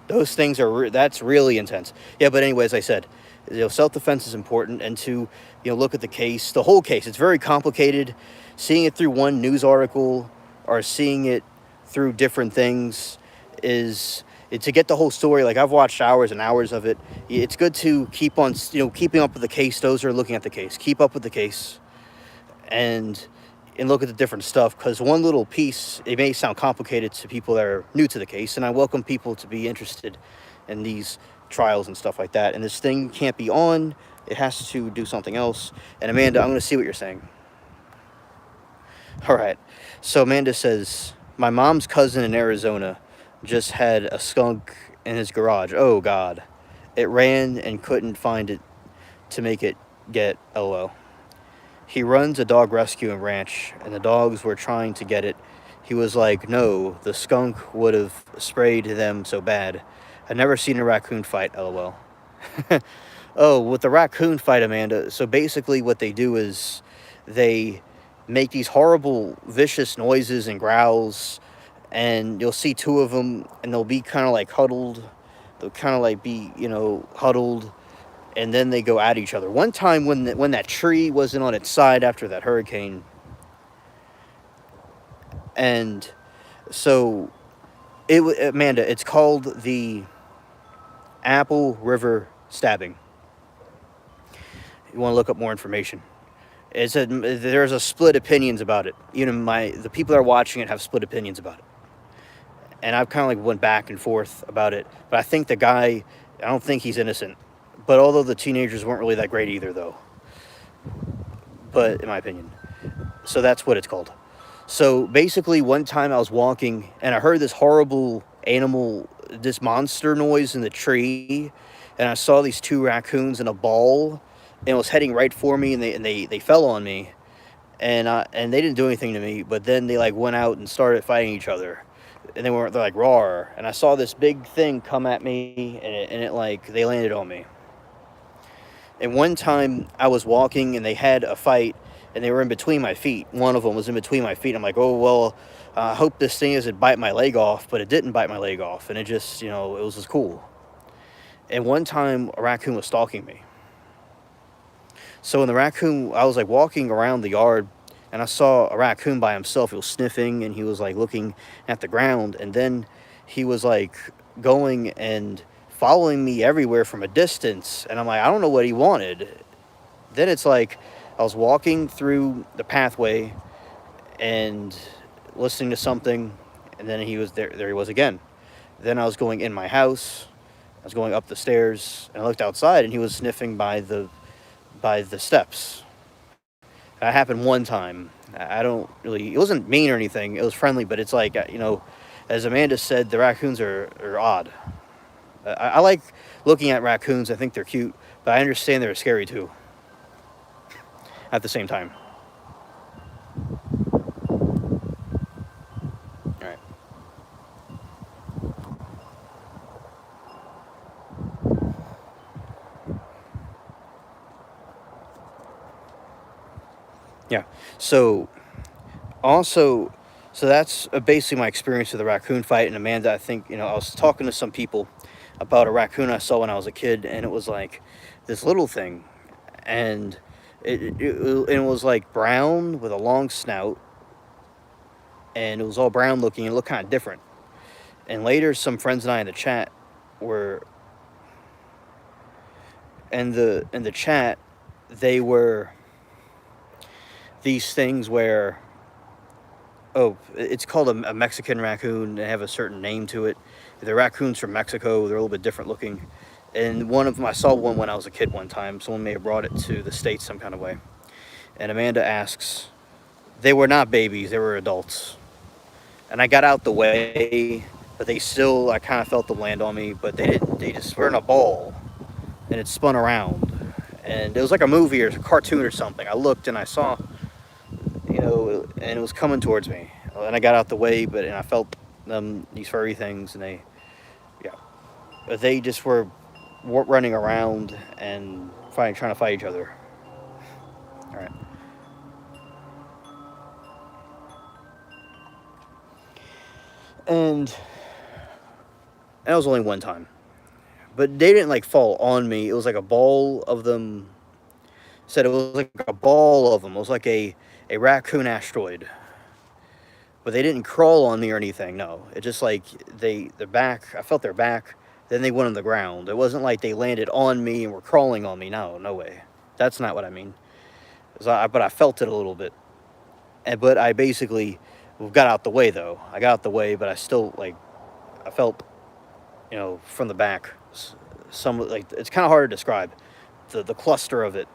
Those things that's really intense. Yeah, but anyway, as I said, self-defense is important, and to look at the case, the whole case. It's very complicated. Seeing it through one news article or seeing it through different things to get the whole story. Like, I've watched hours and hours of it. It's good to keep on keeping up with the case. Those who are looking at the case, keep up with the case, and and look at the different stuff, because one little piece, it may sound complicated to people that are new to the case, and I welcome people to be interested in these trials and stuff like that. And this thing can't be on, it has to do something else. And Amanda, I'm going to see what you're saying. All right. So Amanda says, my mom's cousin in Arizona just had a skunk in his garage. Oh, God. It ran and couldn't find it to make it get LO. He runs a dog rescue and ranch, and the dogs were trying to get it. He was like, no, the skunk would have sprayed them so bad. I've never seen a raccoon fight, LOL. Oh, with the raccoon fight, Amanda, so basically what they do is they make these horrible, vicious noises and growls, and you'll see two of them, and they'll be kind of like huddled. They'll kind of like be, huddled, and then they go at each other. One time when that tree wasn't on its side after that hurricane, and so Amanda, it's called the Apple River stabbing. You want to look up more information. There's a split opinions about it. The people that are watching it have split opinions about it, and I've kind of like went back and forth about it. But I think the guy, I don't think he's innocent. But although the teenagers weren't really that great either, though. But in my opinion, so that's what it's called. So basically, one time I was walking and I heard this horrible animal, this monster noise in the tree, and I saw these two raccoons in a ball, and it was heading right for me, and they fell on me, and they didn't do anything to me, but then they like went out and started fighting each other, and they're like roar, and I saw this big thing come at me, and it like they landed on me. And one time I was walking and they had a fight, and they were in between my feet. One of them was in between my feet. I'm like, oh, well, I hope this thing doesn't bite my leg off, but it didn't bite my leg off. And it just, it was just cool. And one time a raccoon was stalking me. So I was like walking around the yard, and I saw a raccoon by himself. He was sniffing, and he was like looking at the ground. And then he was like going and following me everywhere from a distance, and I'm like, I don't know what he wanted. Then it's like I was walking through the pathway and listening to something, and then he was there he was again. Then I was going in my house, I was going up the stairs, and I looked outside, and he was sniffing by the steps. That happened one time. I don't really, it wasn't mean or anything, it was friendly, but it's like, as Amanda said, the raccoons are odd. I like looking at raccoons. I think they're cute, but I understand they're scary too at the same time. All right. Yeah. So that's basically my experience with the raccoon fight. And Amanda, I think, I was talking to some people about a raccoon I saw when I was a kid, and it was like this little thing, and it was like brown with a long snout, and it was all brown looking. It looked kind of different. And later, some friends and I in the chat were in the chat. They were these things where, it's called a Mexican raccoon. They have a certain name to it. The raccoons from Mexico, they're a little bit different looking. And one of them, I saw one when I was a kid one time. Someone may have brought it to the States some kind of way. And Amanda asks, they were not babies, they were adults. And I got out the way, but I kind of felt them land on me, but they didn't. They just were in a ball, and it spun around. And it was like a movie or a cartoon or something. I looked and I saw, and it was coming towards me. And I got out the way, and I felt these furry things, and they just were running around and trying to fight each other. All right. And that was only one time. But they didn't like fall on me. It was like a ball of them. Said it was like a ball of them. It was like a raccoon asteroid. But they didn't crawl on me or anything, no. It just like, their back, I felt their back, then they went on the ground. It wasn't like they landed on me and were crawling on me, no way. That's not what I mean. But I felt it a little bit. But I basically got out the way, though. I got out the way, but I still, like, I felt, from the back, some, like, it's kind of hard to describe. The cluster of it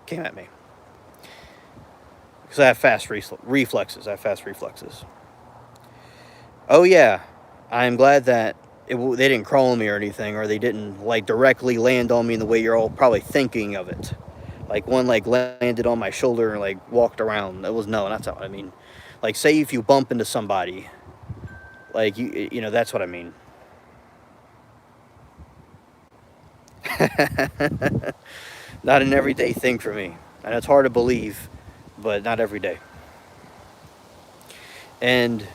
came at me. Because I have fast reflexes. I have fast reflexes. Oh, yeah. I'm glad that they didn't crawl on me or anything, or they didn't, like, directly land on me in the way you're all probably thinking of it. Like, one, like, landed on my shoulder and, like, walked around. No, that's not what I mean. Like, say if you bump into somebody, like, that's what I mean. Not an everyday thing for me. And it's hard to believe, but not every day. And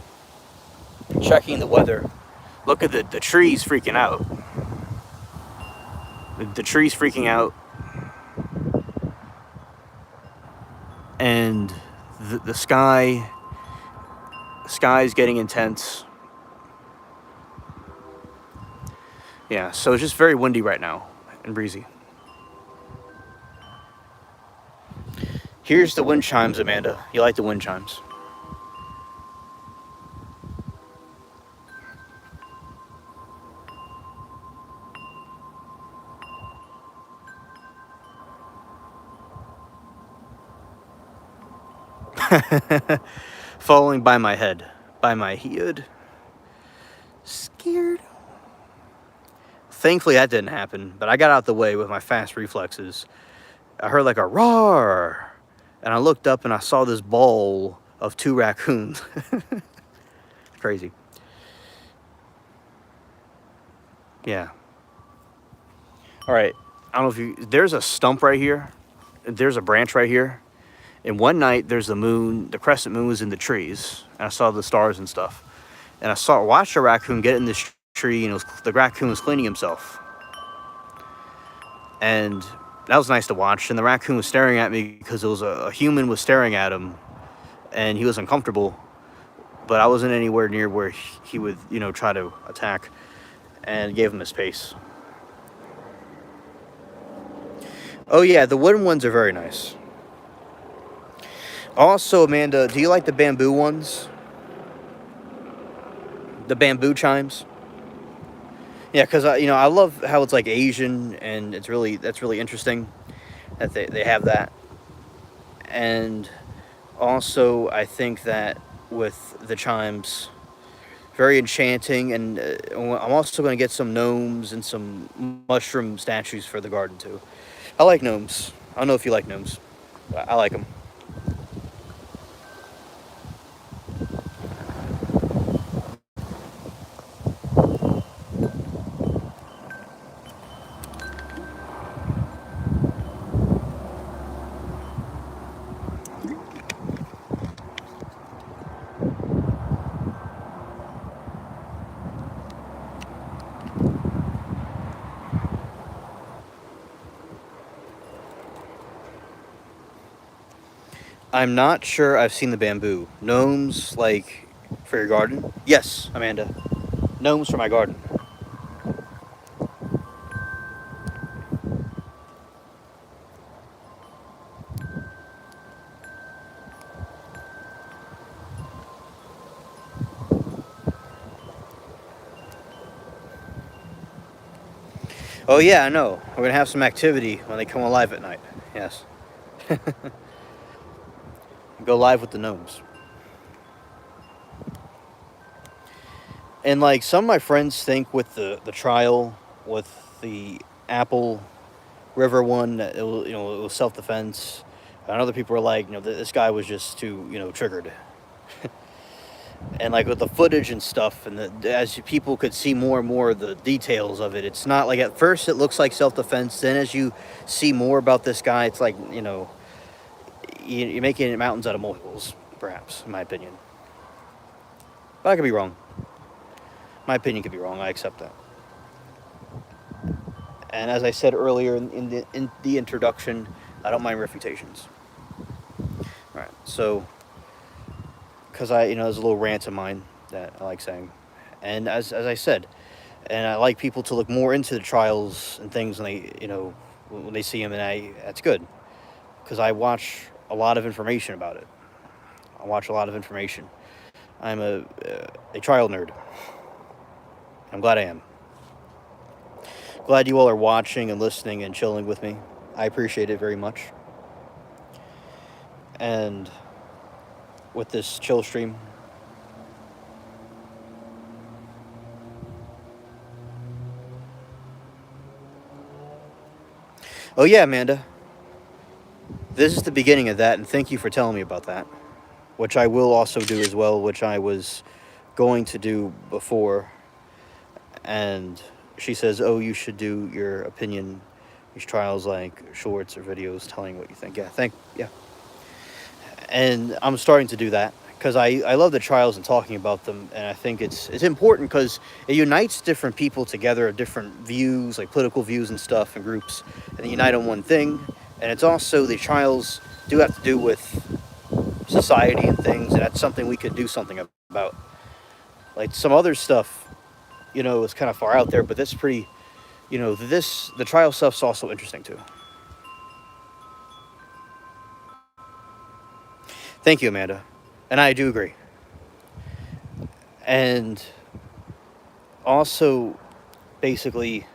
checking the weather, look at the trees freaking out. The trees freaking out. And the sky's getting intense. Yeah, so it's just very windy right now and breezy. Here's the wind chimes, Amanda. You like the wind chimes? Falling by my head. By my head. Scared. Thankfully that didn't happen, but I got out the way with my fast reflexes. I heard like a roar, and I looked up and I saw this ball of 2 raccoons. Crazy. Yeah. All right. I don't know if there's a stump right here. There's a branch right here. And one night there's the moon, the crescent moon was in the trees, and I saw the stars and stuff. And watched a raccoon get in this tree, and the raccoon was cleaning himself. And that was nice to watch. And the raccoon was staring at me because it was a human was staring at him, and he was uncomfortable. But I wasn't anywhere near where he would, try to attack, and gave him his space. Oh yeah, the wooden ones are very nice. Also, Amanda, do you like the bamboo ones? The bamboo chimes? Yeah, because I love how it's like Asian, and that's really interesting that they have that. And also, I think that with the chimes, very enchanting, and I'm also going to get some gnomes and some mushroom statues for the garden too. I like gnomes. I don't know if you like gnomes, but I like them. I'm not sure I've seen the bamboo. Gnomes, like, for your garden? Yes, Amanda. Gnomes for my garden. Oh yeah, I know. We're going to have some activity when they come alive at night. Yes. Go live with the gnomes. And, like, some of my friends think with the trial, with the Apple River one, that it was self-defense. And other people were like, this guy was just too, triggered. And, like, with the footage and stuff, and as people could see more and more of the details of it, it's not like, at first it looks like self-defense. Then as you see more about this guy, it's like, you're making mountains out of molehills, perhaps, in my opinion. But I could be wrong. My opinion could be wrong. I accept that. And as I said earlier in the introduction, I don't mind refutations. All right, so because there's a little rant of mine that I like saying, and as I said, and I like people to look more into the trials and things when they see them, and that's good because I watch a lot of information about it. I watch a lot of information. I'm a trial nerd. I'm glad I am. Glad you all are watching and listening and chilling with me. I appreciate it very much. And with this chill stream, oh yeah, Amanda, this is the beginning of that, and thank you for telling me about that. Which I will also do as well, which I was going to do before. And she says, "Oh, you should do your opinion, these trials like shorts or videos telling what you think." Yeah, and I'm starting to do that because I love the trials and talking about them, and I think it's important because it unites different people together of different views, like political views and stuff, and groups, and they unite on one thing. And it's also the trials do have to do with society and things, and that's something we could do something about. Like some other stuff, is kind of far out there, but that's pretty. The trial stuff's also interesting too. Thank you, Amanda, and I do agree. And also, basically,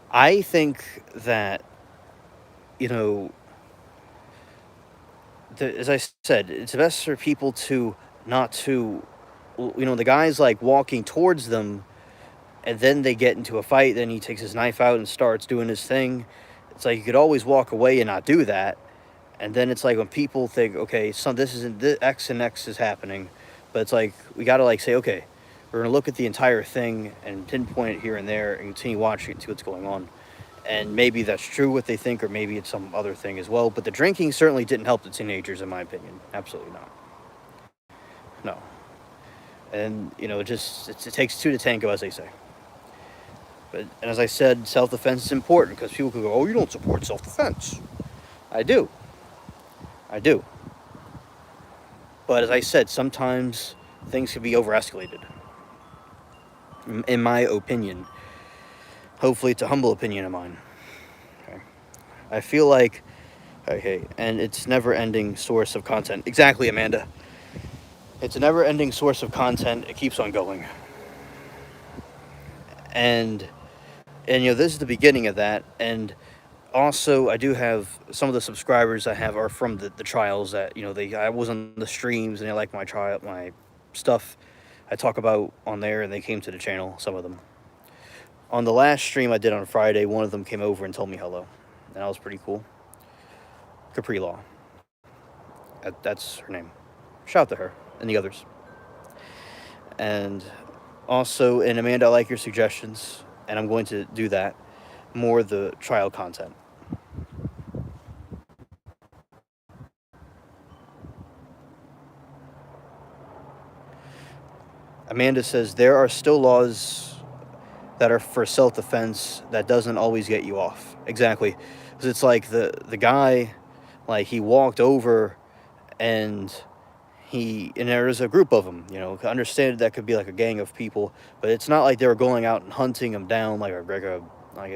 I think that you know, as I said, it's best for people to not to, the guy's like walking towards them, and then they get into a fight. Then he takes his knife out and starts doing his thing. It's like you could always walk away and not do that. And then it's like when people think, okay, this isn't this, X and X is happening, but it's like we got to like say, okay, we're gonna look at the entire thing and pinpoint it here and there and continue watching it to see what's going on. And maybe that's true what they think, or maybe it's some other thing as well. But the drinking certainly didn't help the teenagers, in my opinion. Absolutely not. No. And it takes two to tango, as they say. And as I said, self-defense is important because people could go, "Oh, you don't support self-defense." I do. I do. But as I said, sometimes things can be overescalated. In my opinion. Hopefully, it's a humble opinion of mine. Okay. I feel like, okay, and it's never-ending source of content. Exactly, Amanda. It's a never-ending source of content. It keeps on going. And this is the beginning of that. And also, I do have some of the subscribers I have are from the trials that I was on the streams and they like my stuff I talk about on there, and they came to the channel. Some of them on the last stream I did on Friday, one of them came over and told me hello, and that was pretty cool. Capri Law, that's her name. Shout out to her and the others. And also, and Amanda, I like your suggestions, and I'm going to do that more the trial content. Amanda says there are still laws that are for self-defense that doesn't always get you off. Exactly. Because it's like the guy, like he walked over and there was a group of them, understand that could be like a gang of people, but it's not like they were going out and hunting them down like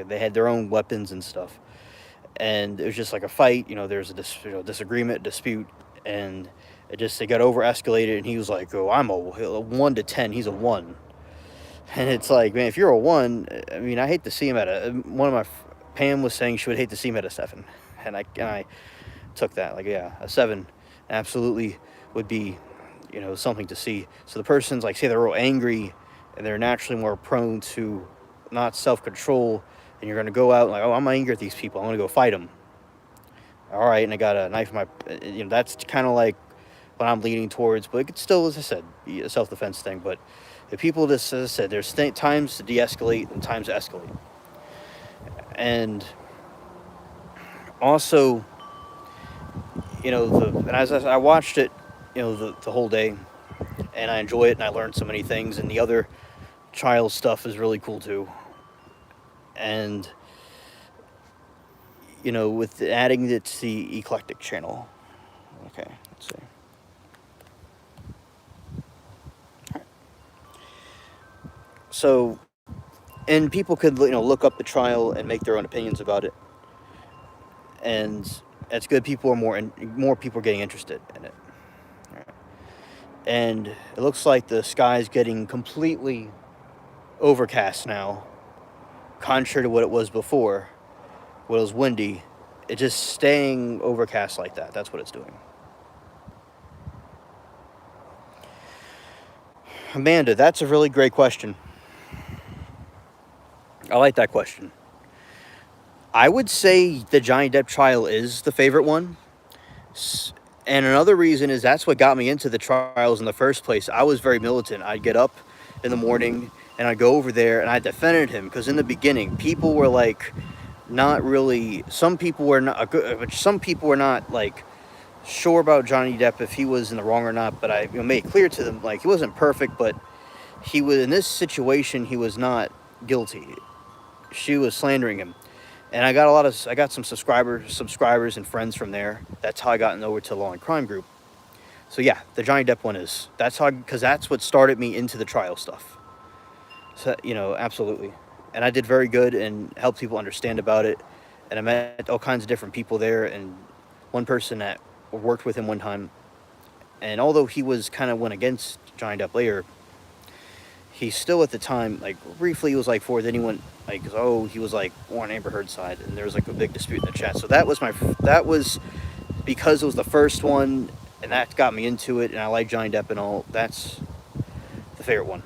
they had their own weapons and stuff. And it was just like a fight, there's a disagreement, dispute, and they got over escalated, and he was like, "Oh, I'm a 1 to 10, he's a 1." And it's like, man, if you're a 1, I mean, I hate to see him one of my, Pam was saying she would hate to see him at a 7. And I took that, like, yeah, a 7 absolutely would be, something to see. So the person's like, say they're real angry, and they're naturally more prone to not self-control, and you're going to go out like, "Oh, I'm angry at these people, I'm going to go fight them." All right, and I got a knife in my, that's kind of like what I'm leaning towards, but it could still, as I said, be a self-defense thing. But if people just, as I said, there's times to de-escalate and times to escalate. And also, and as I watched it, the whole day, and I enjoy it, and I learned so many things, and the other child stuff is really cool too. And with adding it to the eclectic channel. Okay, let's see. All right. So, people could look up the trial and make their own opinions about it. And It's good. People are more people are getting interested in it, and it looks like the sky's getting completely overcast now, contrary to what it was before. When it was windy, it's just staying overcast like that. That's what it's doing. Amanda, that's a really great question. I like that question. I would say the Johnny Depp trial is the favorite one. And another reason is that's what got me into the trials in the first place. I was very militant. I'd get up in the morning and I'd go over there and I defended him because in the beginning, people were like, not really. Some people were not good. Some people were not like sure about Johnny Depp if he was in the wrong or not. But I made it clear to them like he wasn't perfect, but he was in this situation. He was not guilty. She was slandering him, and I got some subscribers and friends from there. That's how I got over to Law and Crime Group. So yeah, the Johnny Depp one is because that's what started me into the trial stuff. So absolutely, and I did very good and helped people understand about it. And I met all kinds of different people there, and one person that worked with him one time. And although he was kind of went against Johnny Depp later, he still at the time, like briefly, he was like for. Then he went like, oh, he was like on Amber Heard's side, and there was like a big dispute in the chat. So that was because it was the first one, and that got me into it, and I like Johnny Depp and all. That's the favorite one.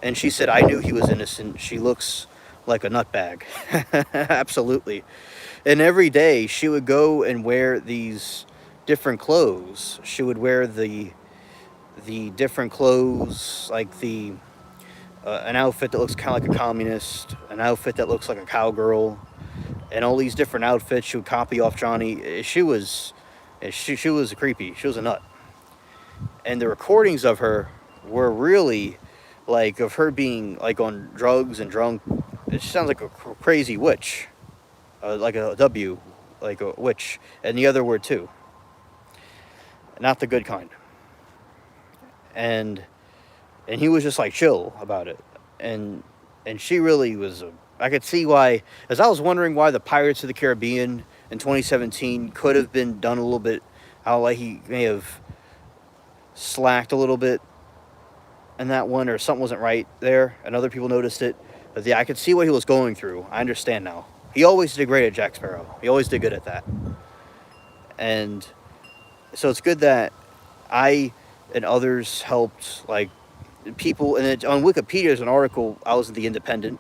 And she said, I knew he was innocent. She looks like a nutbag. Absolutely. And every day she would go and wear these different clothes. She would wear the different clothes, like the an outfit that looks kind of like a communist, an outfit that looks like a cowgirl, and all these different outfits she would copy off Johnny. She was creepy. She was a nut. And the recordings of her were really like of her being like on drugs and drunk. It sounds like a crazy witch, like a W, like a witch, and the other word too. Not the good kind. And he was just like chill about it, and she really was. I could see why, as I was wondering why the Pirates of the Caribbean in 2017 could have been done a little bit, how like he may have slacked a little bit in that one, or something wasn't right there, and other people noticed it. But yeah, I could see what he was going through. I understand now. He always did great at Jack Sparrow. He always did good at that. And so it's good that I and others helped, like, people. And on Wikipedia, there's an article, I was in The Independent,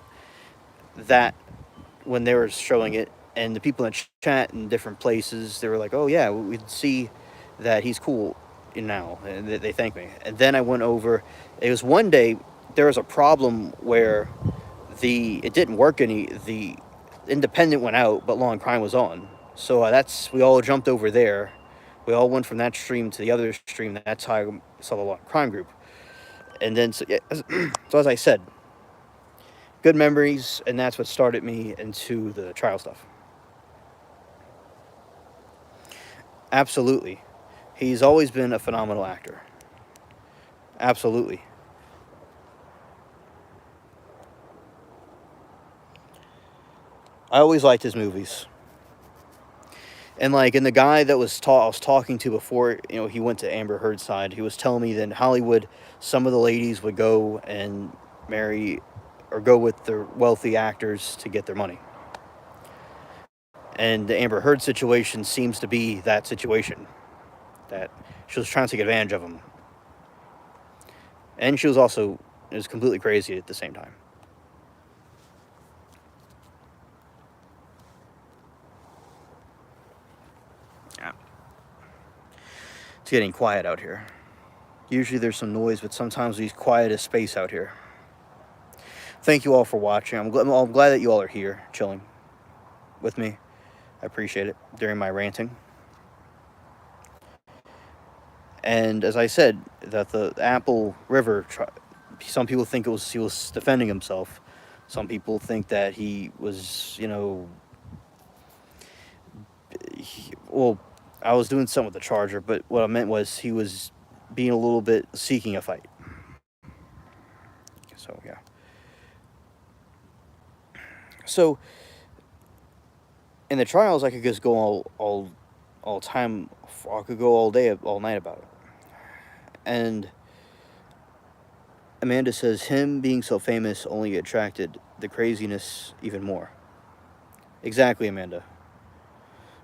that when they were showing it, and the people in the chat in different places, they were like, oh yeah, we'd see that he's cool now, and they thanked me. And then I went over, it was one day, there was a problem where it didn't work the Independent went out, but Law and Crime was on. So we all jumped over there. We all went from that stream to the other stream. That's how I saw the Law and Crime Group. And then, so as I said, good memories, and that's what started me into the trial stuff. Absolutely. He's always been a phenomenal actor. Absolutely. I always liked his movies. And the guy that I was talking to before, he went to Amber Heard's side, he was telling me that in Hollywood, some of the ladies would go and marry or go with the wealthy actors to get their money. And the Amber Heard situation seems to be that situation, that she was trying to take advantage of him. And she was also completely crazy at the same time. Yeah. It's getting quiet out here. Usually there's some noise, but sometimes we quiet as space out here. Thank you all for watching. I'm glad that you all are here, chilling with me. I appreciate it during my ranting. And as I said, that the Apple River, some people think he was defending himself. Some people think that he was, I was doing something with the charger, but what I meant was he was being a little bit seeking a fight. So, yeah. So, In the trials, I could just go all time. I could go all day, all night about it. And Amanda says him being so famous only attracted the craziness even more. Exactly, Amanda.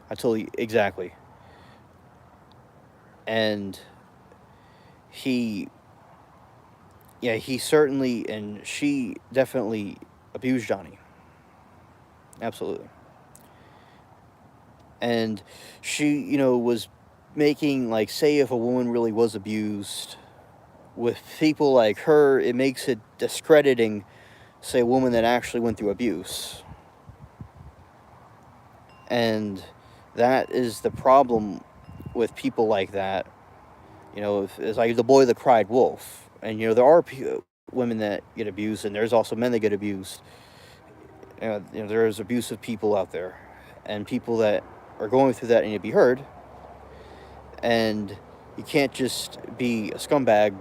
I told you exactly. And he, yeah, he certainly and she definitely abused Johnny. Absolutely. And she, was making, like, say if a woman really was abused, with people like her, it makes it discrediting, say, a woman that actually went through abuse. And that is the problem with people like that. It's like the boy that cried wolf. And, there are women that get abused, and there's also men that get abused. There's abusive people out there, and people that are going through that need to be heard. And you can't just be a scumbag.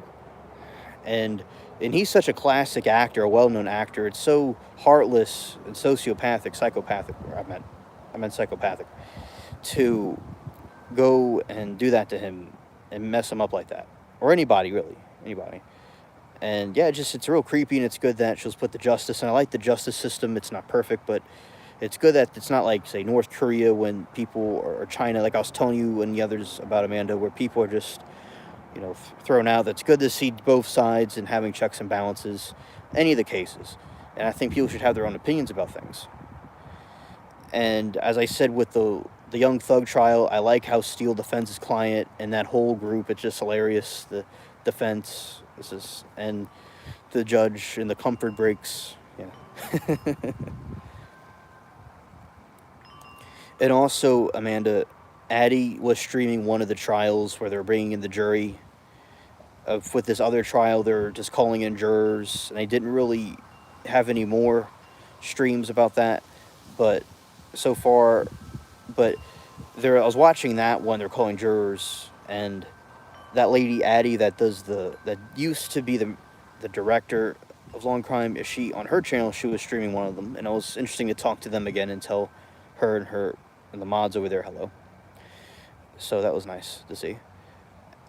And he's such a classic actor, a well-known actor. It's so heartless and psychopathic. I meant psychopathic, to go and do that to him and mess him up like that, or anybody really, anybody. And yeah, it's real creepy, and it's good that she'll put the justice. And I like the justice system. It's not perfect, but it's good that it's not like, say, North Korea, when people, or China, like I was telling you and the others about Amanda, where people are just, thrown out. That's good to see both sides and having checks and balances, any of the cases. And I think people should have their own opinions about things. And as I said with the Young Thug trial, I like how Steele defends his client, and that whole group. It's just hilarious. The defense, and the judge, and the comfort breaks. Yeah. And also, Amanda, Addie was streaming one of the trials where they're bringing in the jury. With this other trial, they're just calling in jurors, and they didn't really have any more streams about that. But so far, I was watching that one. They're calling jurors, and that lady Addie that used to be the director of Long Crime. On her channel, she was streaming one of them, and it was interesting to talk to them again and tell her and the mods over there hello. So that was nice to see.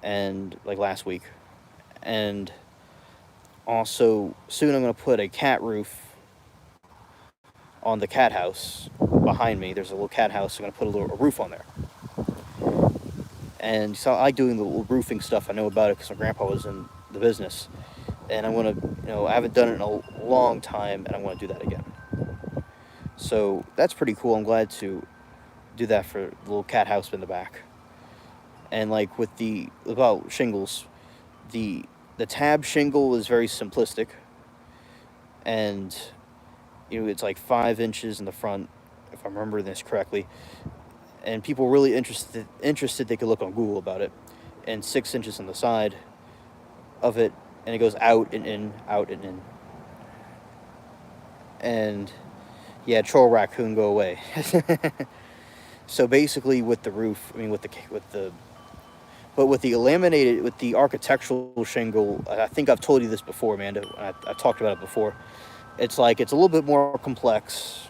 And like last week. And also, soon I'm going to put a cat roof on the cat house behind me. There's a little cat house. I'm going to put a roof on there. And so I like doing the little roofing stuff. I know about it because my grandpa was in the business. And I'm going to, I haven't done it in a long time, and I want to do that again. So that's pretty cool. I'm glad to do that for the little cat house in the back. And like about shingles, the tab shingle is very simplistic, and it's like 5 inches in the front, if I remember this correctly. And people really interested, they could look on Google about it. And 6 inches on the side of it, and it goes out and in, out and in. And yeah, troll raccoon, go away. So basically, with the roof, with the laminated, with the architectural shingle, I think I've told you this before, Amanda. I've talked about it before. It's a little bit more complex,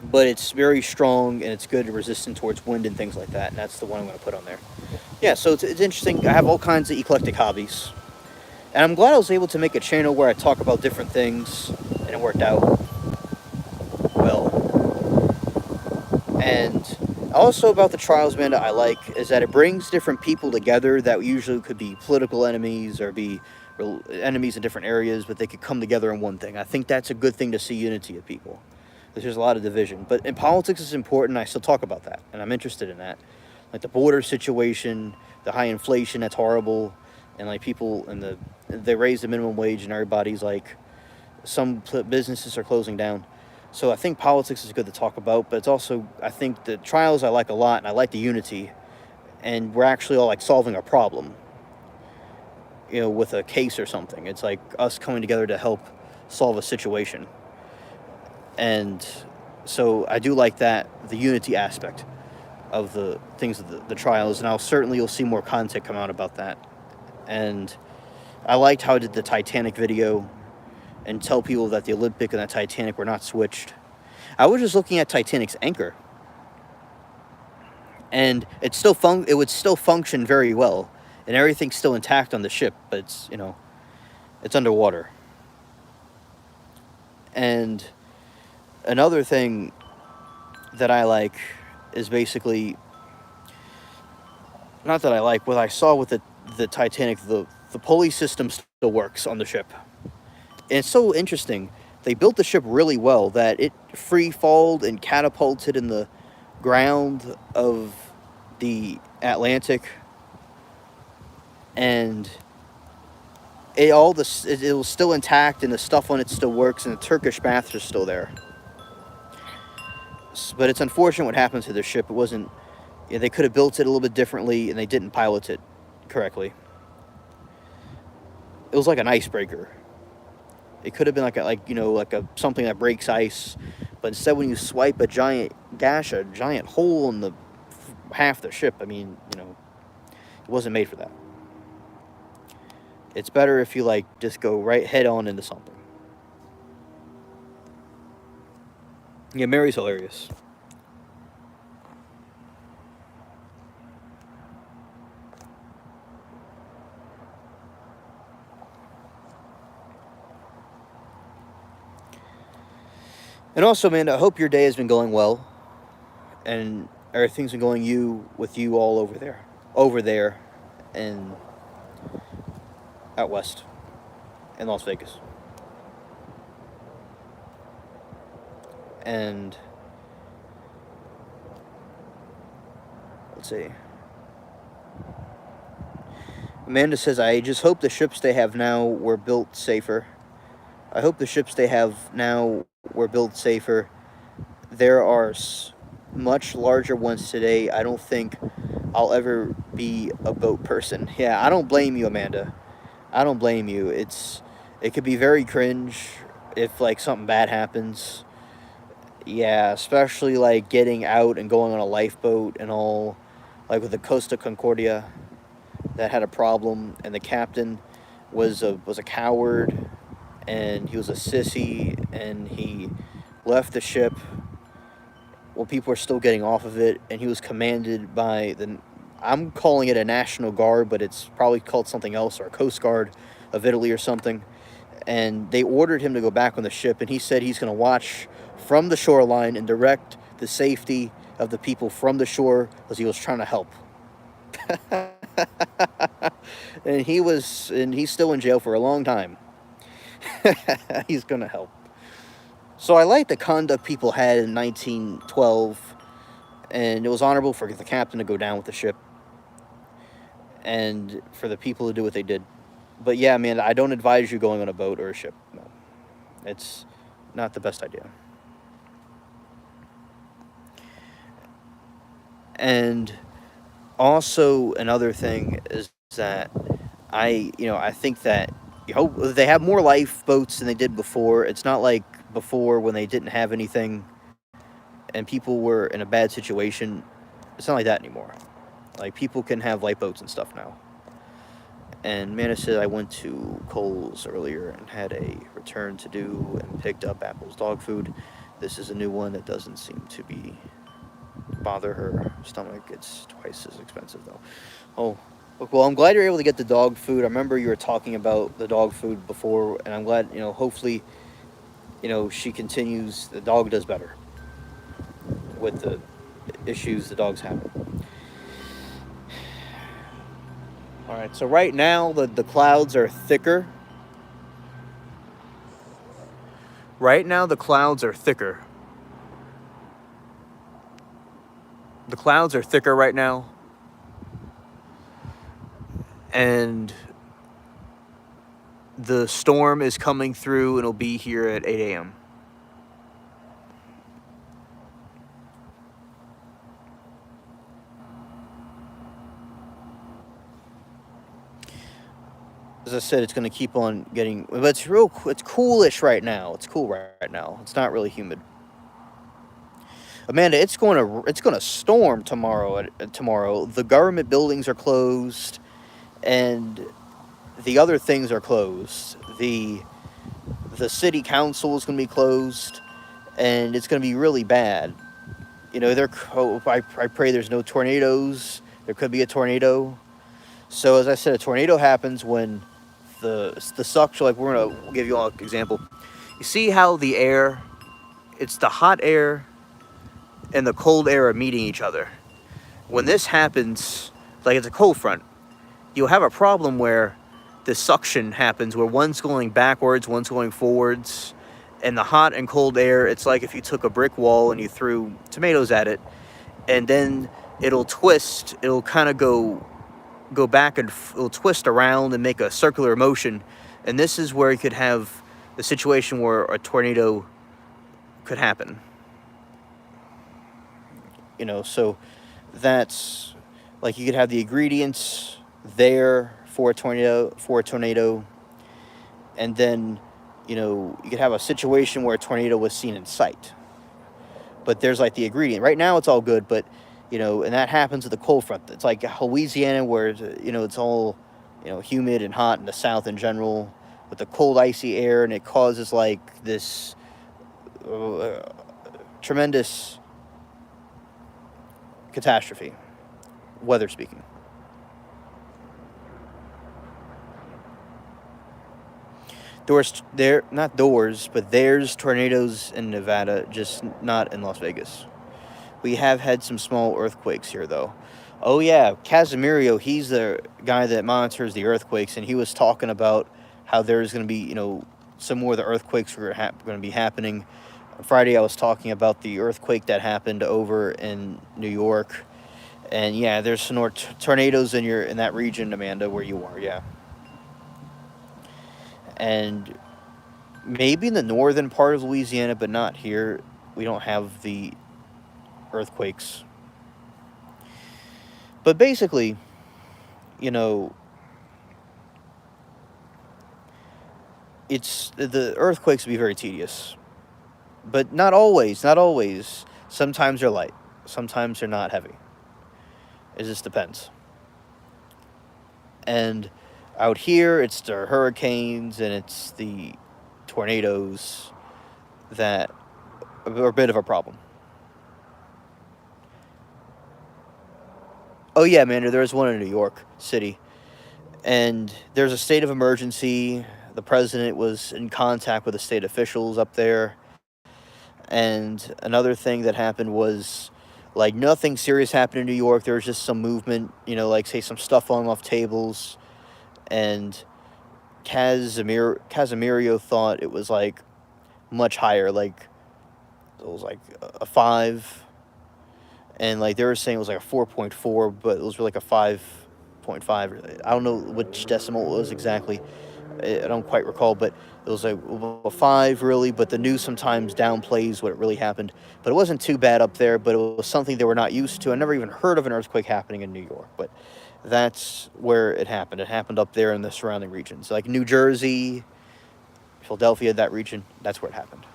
but it's very strong, and it's good, resistant towards wind and things like that. And that's the one I'm going to put on there. Yeah, so it's interesting. I have all kinds of eclectic hobbies, and I'm glad I was able to make a channel where I talk about different things, and it worked out well. And also about the trials, Amanda, I like is that it brings different people together that usually could be political enemies or be enemies in different areas, but they could come together in one thing. I think that's a good thing to see unity of people. There's a lot of division, but in politics is important. I still talk about that, and I'm interested in that. Like the border situation, the high inflation, that's horrible, and like people and they raise the minimum wage, and everybody's like, some businesses are closing down. So I think politics is good to talk about, but it's also, I think the trials I like a lot, and I like the unity, and we're actually all like solving a problem, with a case or something. It's like us coming together to help solve a situation. And so I do like that, the unity aspect of the things of the trials, and you'll see more content come out about that. And I liked how I did the Titanic video and tell people that the Olympic and the Titanic were not switched. I was just looking at Titanic's anchor, and it would still function very well, and everything's still intact on the ship, but it's underwater. And another thing that I like is basically, not that I like, what I saw with the Titanic, the pulley system still works on the ship. And it's so interesting. They built the ship really well that it free falled and catapulted in the ground of the Atlantic, and it was still intact, and the stuff on it still works, and the Turkish baths are still there. But it's unfortunate what happened to the ship. It wasn't. They could have built it a little bit differently, and they didn't pilot it correctly. It was like an icebreaker. It could have been like a something that breaks ice, but instead, when you swipe a giant hole in the half the ship, I mean, it wasn't made for that. It's better if you just go right head on into something. Yeah, Mary's hilarious. And also, man, I hope your day has been going well, and everything's been going with you all over there, and out west, in Las Vegas. And let's see. Amanda says, I just hope the ships they have now were built safer. I hope the ships they have now were built safer. There are much larger ones today. I don't think I'll ever be a boat person. Yeah, I don't blame you, Amanda. I don't blame you. It could be very cringe if something bad happens. Yeah, especially getting out and going on a lifeboat and all, with the Costa Concordia that had a problem, and the captain was a coward, and he was a sissy, and he left the ship while people were still getting off of it, and he was commanded by I'm calling it a National Guard, but it's probably called something else, or a Coast Guard of Italy or something, and they ordered him to go back on the ship, and he said he's going to watch from the shoreline and direct the safety of the people from the shore, because he was trying to help. And he's still in jail for a long time. He's going to help. So I like the conduct people had in 1912, and it was honorable for the captain to go down with the ship, and for the people to do what they did. But yeah, man, I don't advise you going on a boat or a ship. No. It's not the best idea. And also another thing is that I think that they have more lifeboats than they did before. It's not like before when they didn't have anything and people were in a bad situation. It's not like that anymore. People can have lifeboats and stuff now. And Mana said I went to Kohl's earlier and had a return to do and picked up Apple's dog food. This is a new one that doesn't seem to bother her stomach. It's twice as expensive though. Oh, well, I'm glad you're able to get the dog food. I remember you were talking about the dog food before, and I'm glad, hopefully, she continues, the dog does better with the issues the dog's having. All right, so right now the clouds are thicker. Right now the clouds are thicker. The clouds are thicker right now. And the storm is coming through, and it'll be here at 8 a.m. As I said, it's going to keep on getting, but it's coolish right now. It's cool right now. It's not really humid. Amanda, it's going to storm tomorrow. Tomorrow, the government buildings are closed, and the other things are closed. The city council is going to be closed, and it's going to be really bad. I pray there's no tornadoes. There could be a tornado. So as I said, a tornado happens when the suction. Like we're gonna give you all an example. You see how the air, it's the hot air and the cold air are meeting each other. When this happens, like it's a cold front, you'll have a problem where the suction happens, where one's going backwards, one's going forwards, and the hot and cold air. It's like if you took a brick wall and you threw tomatoes at it, and then it'll twist. It'll kind of go back and it'll twist around and make a circular motion. And this is where you could have the situation where a tornado could happen. So that's like you could have the ingredients there for a tornado, and then you could have a situation where a tornado was seen in sight. But there's like the ingredient. Right now it's all good, but and that happens with the cold front. It's like Louisiana where it's all humid and hot in the South in general, with the cold icy air, and it causes like this tremendous catastrophe, weather speaking. There's tornadoes in Nevada, just not in Las Vegas. We have had some small earthquakes here, though. Oh yeah, Casimirio, he's the guy that monitors the earthquakes, and he was talking about how there's going to be, some more of the earthquakes were going to be happening. On Friday, I was talking about the earthquake that happened over in New York, and yeah, there's some more tornadoes in that region, Amanda, where you are, yeah. And maybe in the northern part of Louisiana, but not here. We don't have the earthquakes. But basically, it's the earthquakes be very tedious. But not always, not always. Sometimes they're light. Sometimes they're not heavy. It just depends. And out here, it's the hurricanes and it's the tornadoes that are a bit of a problem. Oh yeah, man, there's one in New York City. And there's a state of emergency. The president was in contact with the state officials up there. And another thing that happened was, like, nothing serious happened in New York. There was just some movement, like, say, some stuff falling off tables. And Casimirio thought it was, like, much higher. Like, it was, like, a 5. And, like, they were saying it was, like, a 4.4, but it was really like a 5.5. I don't know which decimal it was exactly. I don't quite recall, but it was like a 5 really, but the news sometimes downplays what really happened. But it wasn't too bad up there, but it was something they were not used to. I never even heard of an earthquake happening in New York, but that's where it happened. It happened up there in the surrounding regions. Like New Jersey, Philadelphia, that region, that's where it happened.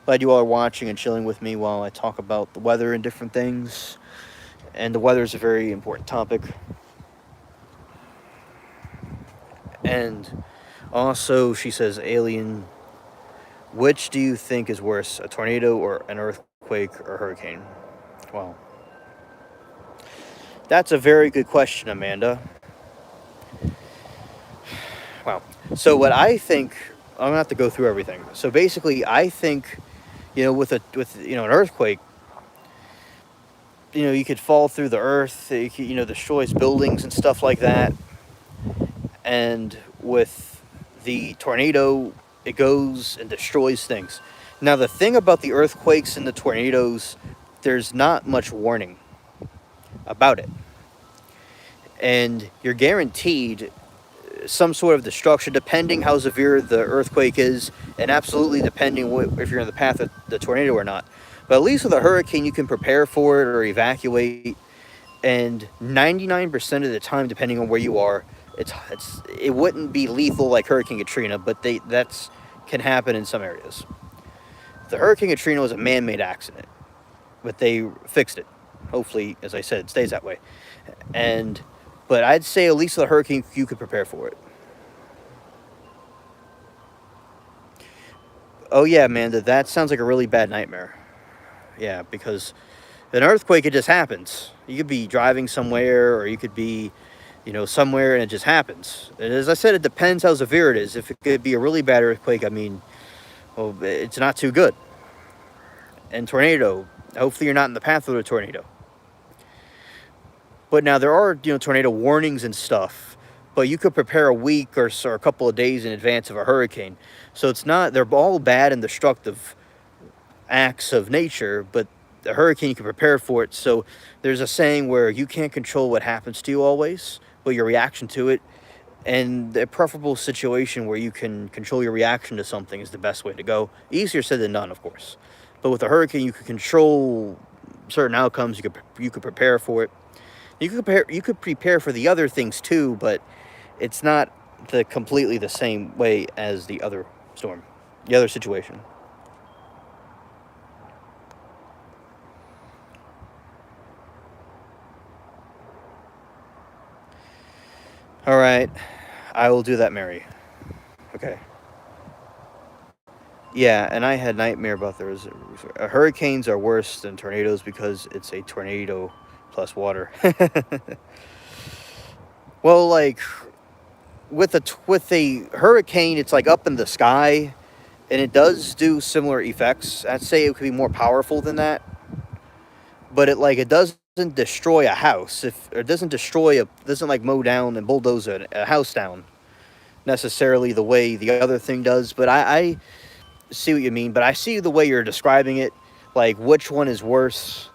Glad you all are watching and chilling with me while I talk about the weather and different things. And the weather is a very important topic. And also, she says, alien, which do you think is worse, a tornado or an earthquake or hurricane? Well, that's a very good question, Amanda. Wow. So what I think, I'm gonna have to go through everything. So basically, I think, with an earthquake, you could fall through the earth, it could, destroys buildings and stuff like that. And with the tornado, it goes and destroys things. Now, the thing about the earthquakes and the tornadoes, there's not much warning about it. And you're guaranteed some sort of destruction, depending how severe the earthquake is, and absolutely depending if you're in the path of the tornado or not. But at least with a hurricane, you can prepare for it or evacuate. And 99% of the time, depending on where you are, it wouldn't be lethal like Hurricane Katrina, but that's can happen in some areas. The Hurricane Katrina was a man-made accident, but they fixed it. Hopefully, as I said, it stays that way. But I'd say at least with a hurricane, you could prepare for it. Oh yeah, Amanda, that sounds like a really bad nightmare. Yeah, because an earthquake, it just happens. You could be driving somewhere, or you could be, somewhere, and it just happens. And as I said, it depends how severe it is. If it could be a really bad earthquake, I mean, well, it's not too good. And tornado, hopefully you're not in the path of a tornado. But now there are, tornado warnings and stuff. But you could prepare a week or a couple of days in advance of a hurricane. So it's not, they're all bad and destructive acts of nature, but a hurricane, you can prepare for it. So there's a saying where you can't control what happens to you always, but your reaction to it. And a preferable situation where you can control your reaction to something is the best way to go. Easier said than done, of course. But with a hurricane, you could control certain outcomes. You could prepare for it. You could prepare for the other things too, but it's not completely the same way as the other storm, the other situation. All right, I will do that, Mary. Okay. Yeah, and I had nightmare about hurricanes are worse than tornadoes because it's a tornado plus water. Well, like with a hurricane, it's like up in the sky, and it does do similar effects. I'd say it could be more powerful than that, but it doesn't destroy a house. If it doesn't destroy doesn't like mow down and bulldoze a house down necessarily the way the other thing does. But I see what you mean. But I see the way you're describing it, like which one is worse.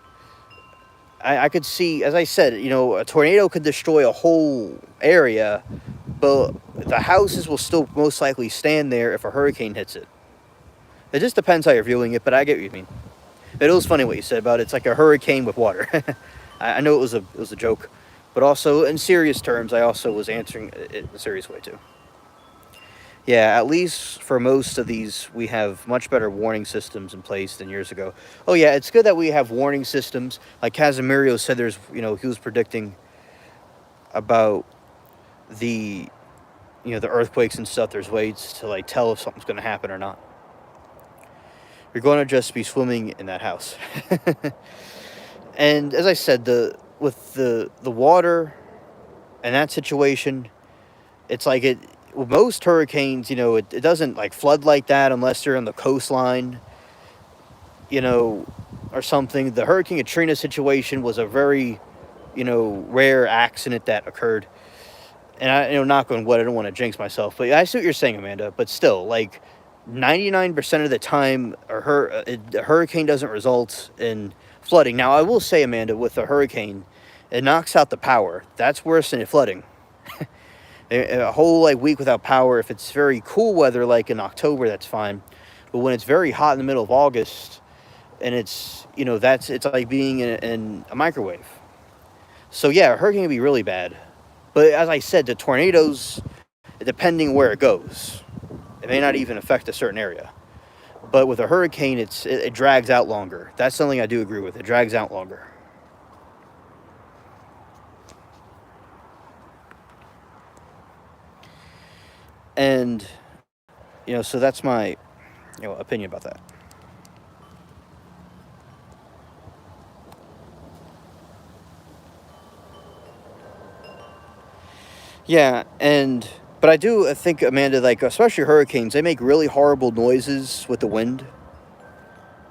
I could see, as I said, a tornado could destroy a whole area, but the houses will still most likely stand there if a hurricane hits it. It just depends how you're viewing it, but I get what you mean. It was funny what you said about it's like a hurricane with water. I know it was a joke, but also in serious terms, I also was answering it in a serious way too. Yeah, at least for most of these, we have much better warning systems in place than years ago. Oh yeah, it's good that we have warning systems. Like Casimirio said, he was predicting about the, the earthquakes and stuff. There's ways to like tell if something's going to happen or not. You're going to just be swimming in that house. And as I said, with the water and that situation, it's like it. With most hurricanes, it doesn't like flood like that unless they're on the coastline, you know, or something. The Hurricane Katrina situation was a very, rare accident that occurred. And knock on wood, I don't want to jinx myself, but I see what you're saying, Amanda. But still, like 99% of the time, a hurricane doesn't result in flooding. Now, I will say, Amanda, with a hurricane, it knocks out the power. That's worse than it flooding. A whole week without power. If it's very cool weather, like in October, that's fine. But when it's very hot in the middle of August, and it's it's like being in a microwave. So yeah, a hurricane can be really bad. But as I said, the tornadoes, depending where it goes, it may not even affect a certain area. But with a hurricane, it drags out longer. That's something I do agree with. It drags out longer. And so that's my opinion about that. Yeah, but I think, Amanda, like especially hurricanes, they make really horrible noises with the wind.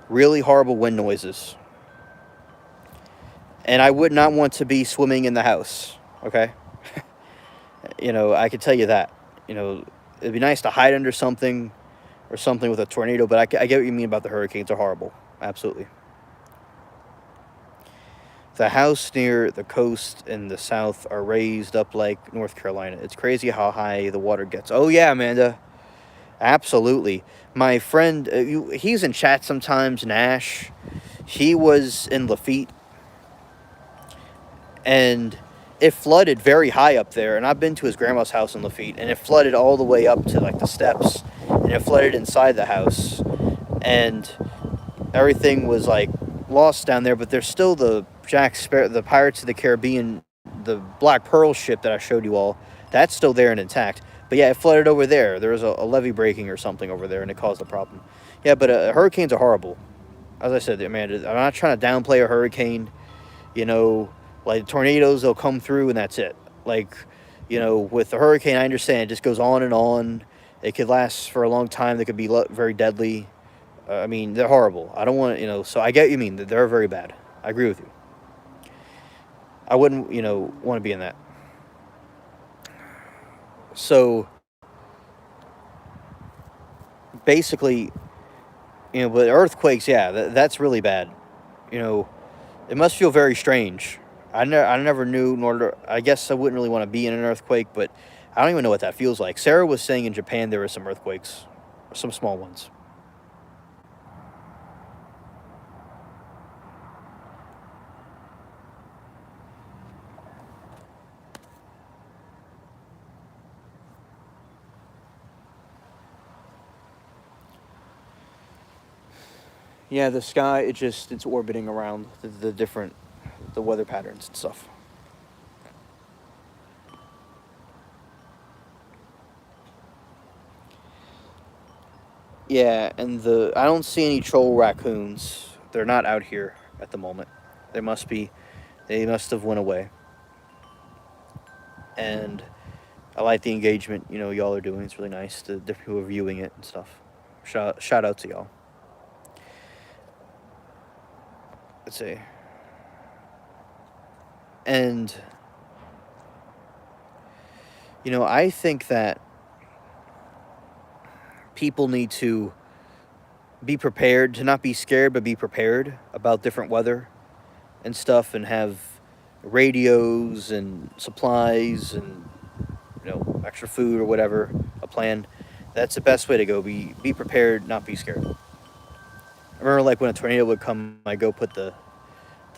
Really horrible wind noises. And I would not want to be swimming in the house. Okay, I could tell you that. It'd be nice to hide under something or something with a tornado, but I get what you mean about the hurricanes. Are horrible. Absolutely. The house near the coast in the south are raised up like North Carolina. It's crazy how high the water gets. Oh, yeah, Amanda. Absolutely. My friend, he's in chat sometimes, Nash. He was in Lafitte, and it flooded very high up there. And I've been to his grandma's house in Lafitte, and it flooded all the way up to like the steps, and it flooded inside the house, and everything was like lost down there. But there's still the Jack Sparrow, the Pirates of the Caribbean, the Black Pearl ship that I showed you all. That's still there and intact. But yeah, it flooded over there. There was a levee breaking or something over there, and it caused a problem. Yeah, but hurricanes are horrible. As I said, Amanda, I'm not trying to downplay a hurricane. You know, like tornadoes, they'll come through and that's it. Like, with the hurricane, I understand it just goes on and on. It could last for a long time. They could be very deadly. I mean, they're horrible. I don't want to, so I get what you mean. They're very bad. I agree with you. I wouldn't, want to be in that. So basically, but earthquakes, yeah, that's really bad. You know, it must feel very strange. I never knew, I guess I wouldn't really want to be in an earthquake, but I don't even know what that feels like. Sarah was saying in Japan there were some earthquakes, some small ones. Yeah, the sky, it's orbiting around the different, the weather patterns and stuff. Yeah, and I don't see any troll raccoons. They're not out here at the moment. They must be, they must have went away. And I like the engagement, y'all are doing. It's really nice. The different people are viewing it and stuff. Shout out to y'all. Let's see. And I think that people need to be prepared, to not be scared, but be prepared about different weather and stuff, and have radios and supplies and extra food or whatever, a plan. That's the best way to go. Be prepared, not be scared. I remember like when a tornado would come, I go put the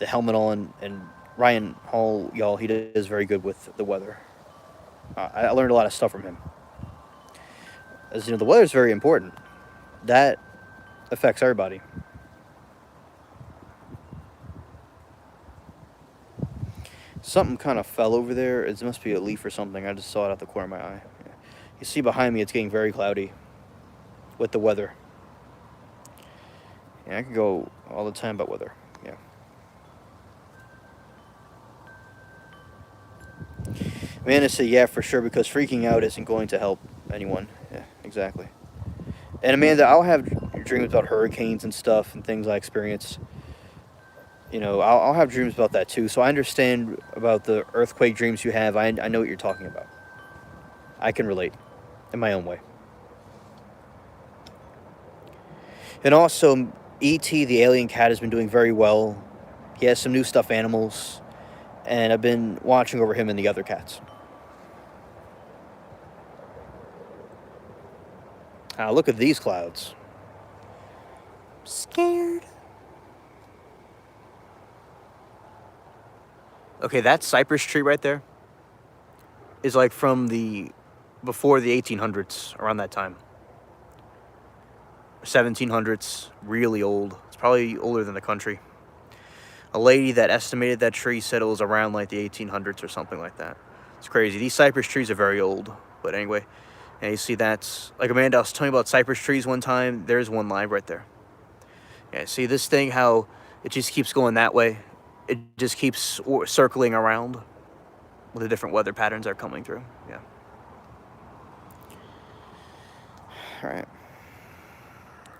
helmet on, and Ryan Hall, y'all, he does very good with the weather. I learned a lot of stuff from him. As the weather is very important. That affects everybody. Something kind of fell over there. It must be a leaf or something. I just saw it out the corner of my eye. Yeah. You see behind me, it's getting very cloudy with the weather. Yeah, I could go all the time about weather. Yeah. Amanda said, yeah, for sure, because freaking out isn't going to help anyone. Yeah, exactly. And Amanda, I'll have dreams about hurricanes and stuff and things I experience. I'll have dreams about that too. So I understand about the earthquake dreams you have. I know what you're talking about. I can relate in my own way. And also, E.T. the alien cat has been doing very well. He has some new stuffed animals, and I've been watching over him and the other cats. Look at these clouds. Scared. Okay, that cypress tree right there is like from before the 1800s, around that time. 1700s, really old. It's probably older than the country. A lady that estimated that tree said it was around like the 1800s or something like that. It's crazy. These cypress trees are very old. But anyway, and you see that's, like Amanda, I was telling you about cypress trees one time. There's one live right there. Yeah, see this thing, how it just keeps going that way. It just keeps circling around with the different weather patterns that are coming through. Yeah. All right.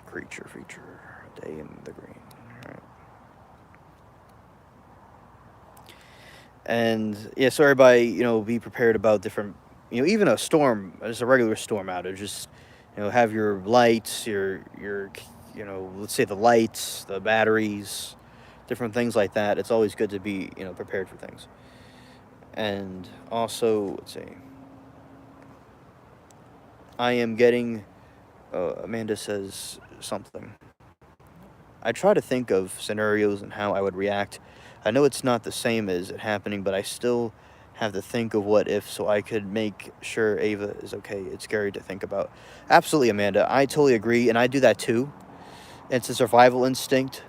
Creature, feature, day in the green. All right. And yeah, so everybody, be prepared about different, even a storm, just a regular storm outage. Just, have your lights, your, let's say the lights, the batteries, different things like that. It's always good to be, prepared for things. And also, let's see. I am getting, Amanda says something. I try to think of scenarios and how I would react. I know it's not the same as it happening, but I still have to think of what if so I could make sure Ava is okay. It's scary to think about. Absolutely, Amanda. I totally agree, and I do that too. It's a survival instinct,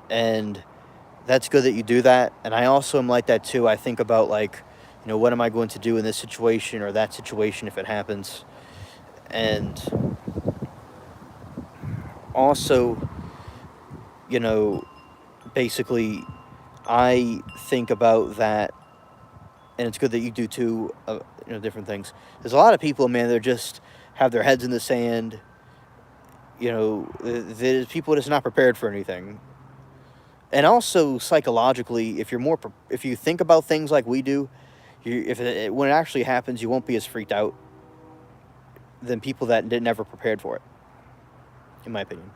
and that's good that you do that. And I also am like that too. I think about like, what am I going to do in this situation or that situation if it happens? And also, you know, basically, I think about that, and it's good that you do too. Different things. There's a lot of people, man. They're just have their heads in the sand. There's people that's not prepared for anything. And also psychologically, if you think about things like we do, when it actually happens, you won't be as freaked out than people that never prepared for it. In my opinion.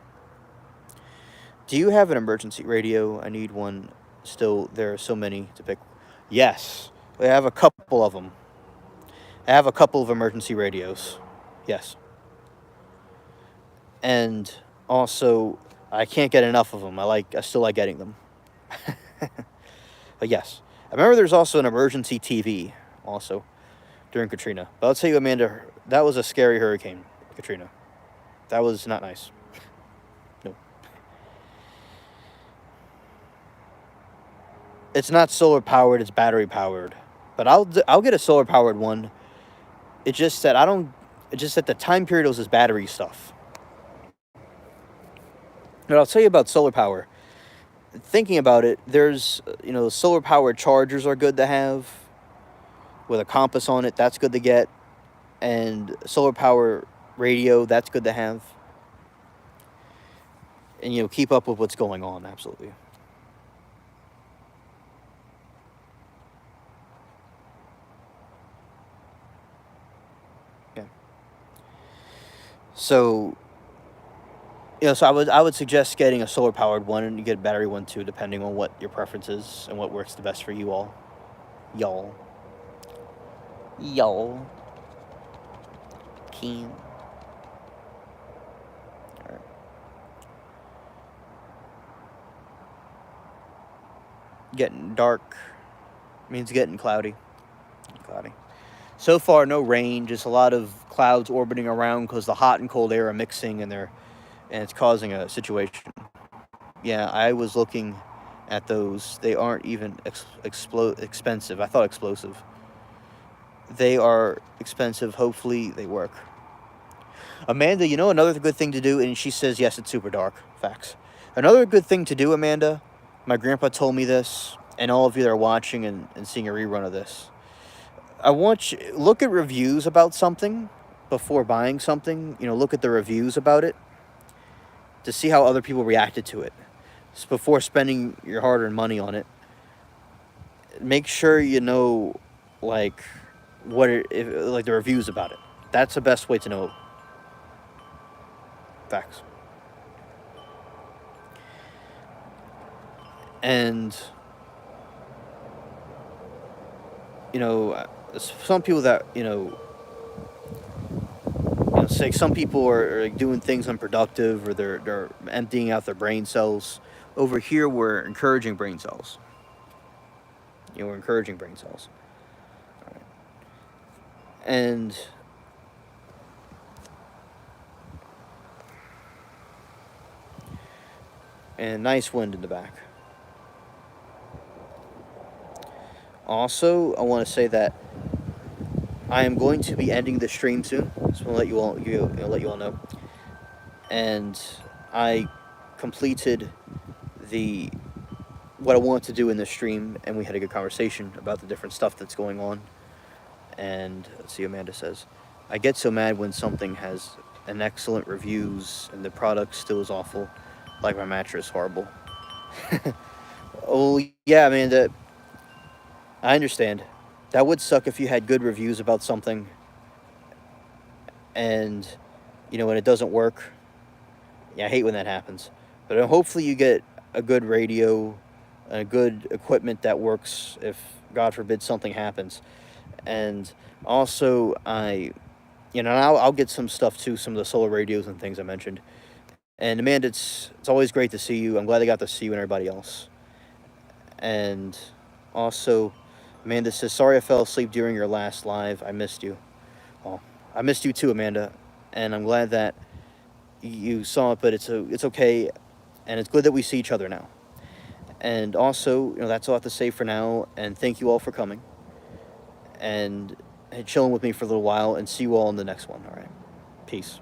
Do you have an emergency radio? I need one. Still, there are so many to pick. Yes, I have a couple of them. I have a couple of emergency radios. Yes. And also, I can't get enough of them. I still like getting them. But yes. I remember there's also an emergency TV also during Katrina. But I'll tell you, Amanda, that was a scary hurricane, Katrina. That was not nice. No. It's not solar powered, it's battery powered. But I'll get a solar powered one. It's just that the time period was this battery stuff. But I'll tell you about solar power. Thinking about it, there's, solar powered chargers are good to have with a compass on it. That's good to get. And solar power radio, that's good to have. And, keep up with what's going on. Absolutely. Yeah. So, so I would suggest getting a solar powered one, and you get a battery one too, depending on what your preference is and what works the best for you all. Y'all. Keen. All right. Getting dark means getting cloudy. So far, no rain, just a lot of clouds orbiting around because the hot and cold air are mixing, and it's causing a situation. Yeah, I was looking at those. They aren't even expensive. I thought explosive. They are expensive. Hopefully, they work. Amanda, another good thing to do, and she says, yes, it's super dark. Facts. Another good thing to do, Amanda, my grandpa told me this, and all of you that are watching and seeing a rerun of this. I want you look at reviews about something before buying something. Look at the reviews about it to see how other people reacted to it. So before spending your hard-earned money on it, make sure you know, the reviews about it. That's the best way to know. Facts. And, some people that, say some people are doing things unproductive, or they're emptying out their brain cells. Over here, we're encouraging brain cells. We're encouraging brain cells. All right. And nice wind in the back. Also, I want to say that I am going to be ending the stream soon. So I'll let you all know. And I completed what I wanted to do in this stream, and we had a good conversation about the different stuff that's going on. And let's see, Amanda says, I get so mad when something has an excellent reviews and the product still is awful, like my mattress, horrible. Oh yeah, Amanda, I understand. That would suck if you had good reviews about something and, when it doesn't work. Yeah, I hate when that happens. But hopefully you get a good radio and a good equipment that works if, God forbid, something happens. And also, I'll get some stuff too, some of the solar radios and things I mentioned. And Amanda, it's always great to see you. I'm glad I got to see you and everybody else. And also, Amanda says, sorry I fell asleep during your last live. I missed you. Well, I missed you too, Amanda. And I'm glad that you saw it, but it's okay. And it's good that we see each other now. And also, that's all I have to say for now. And thank you all for coming. And chilling with me for a little while. And see you all in the next one. All right. Peace.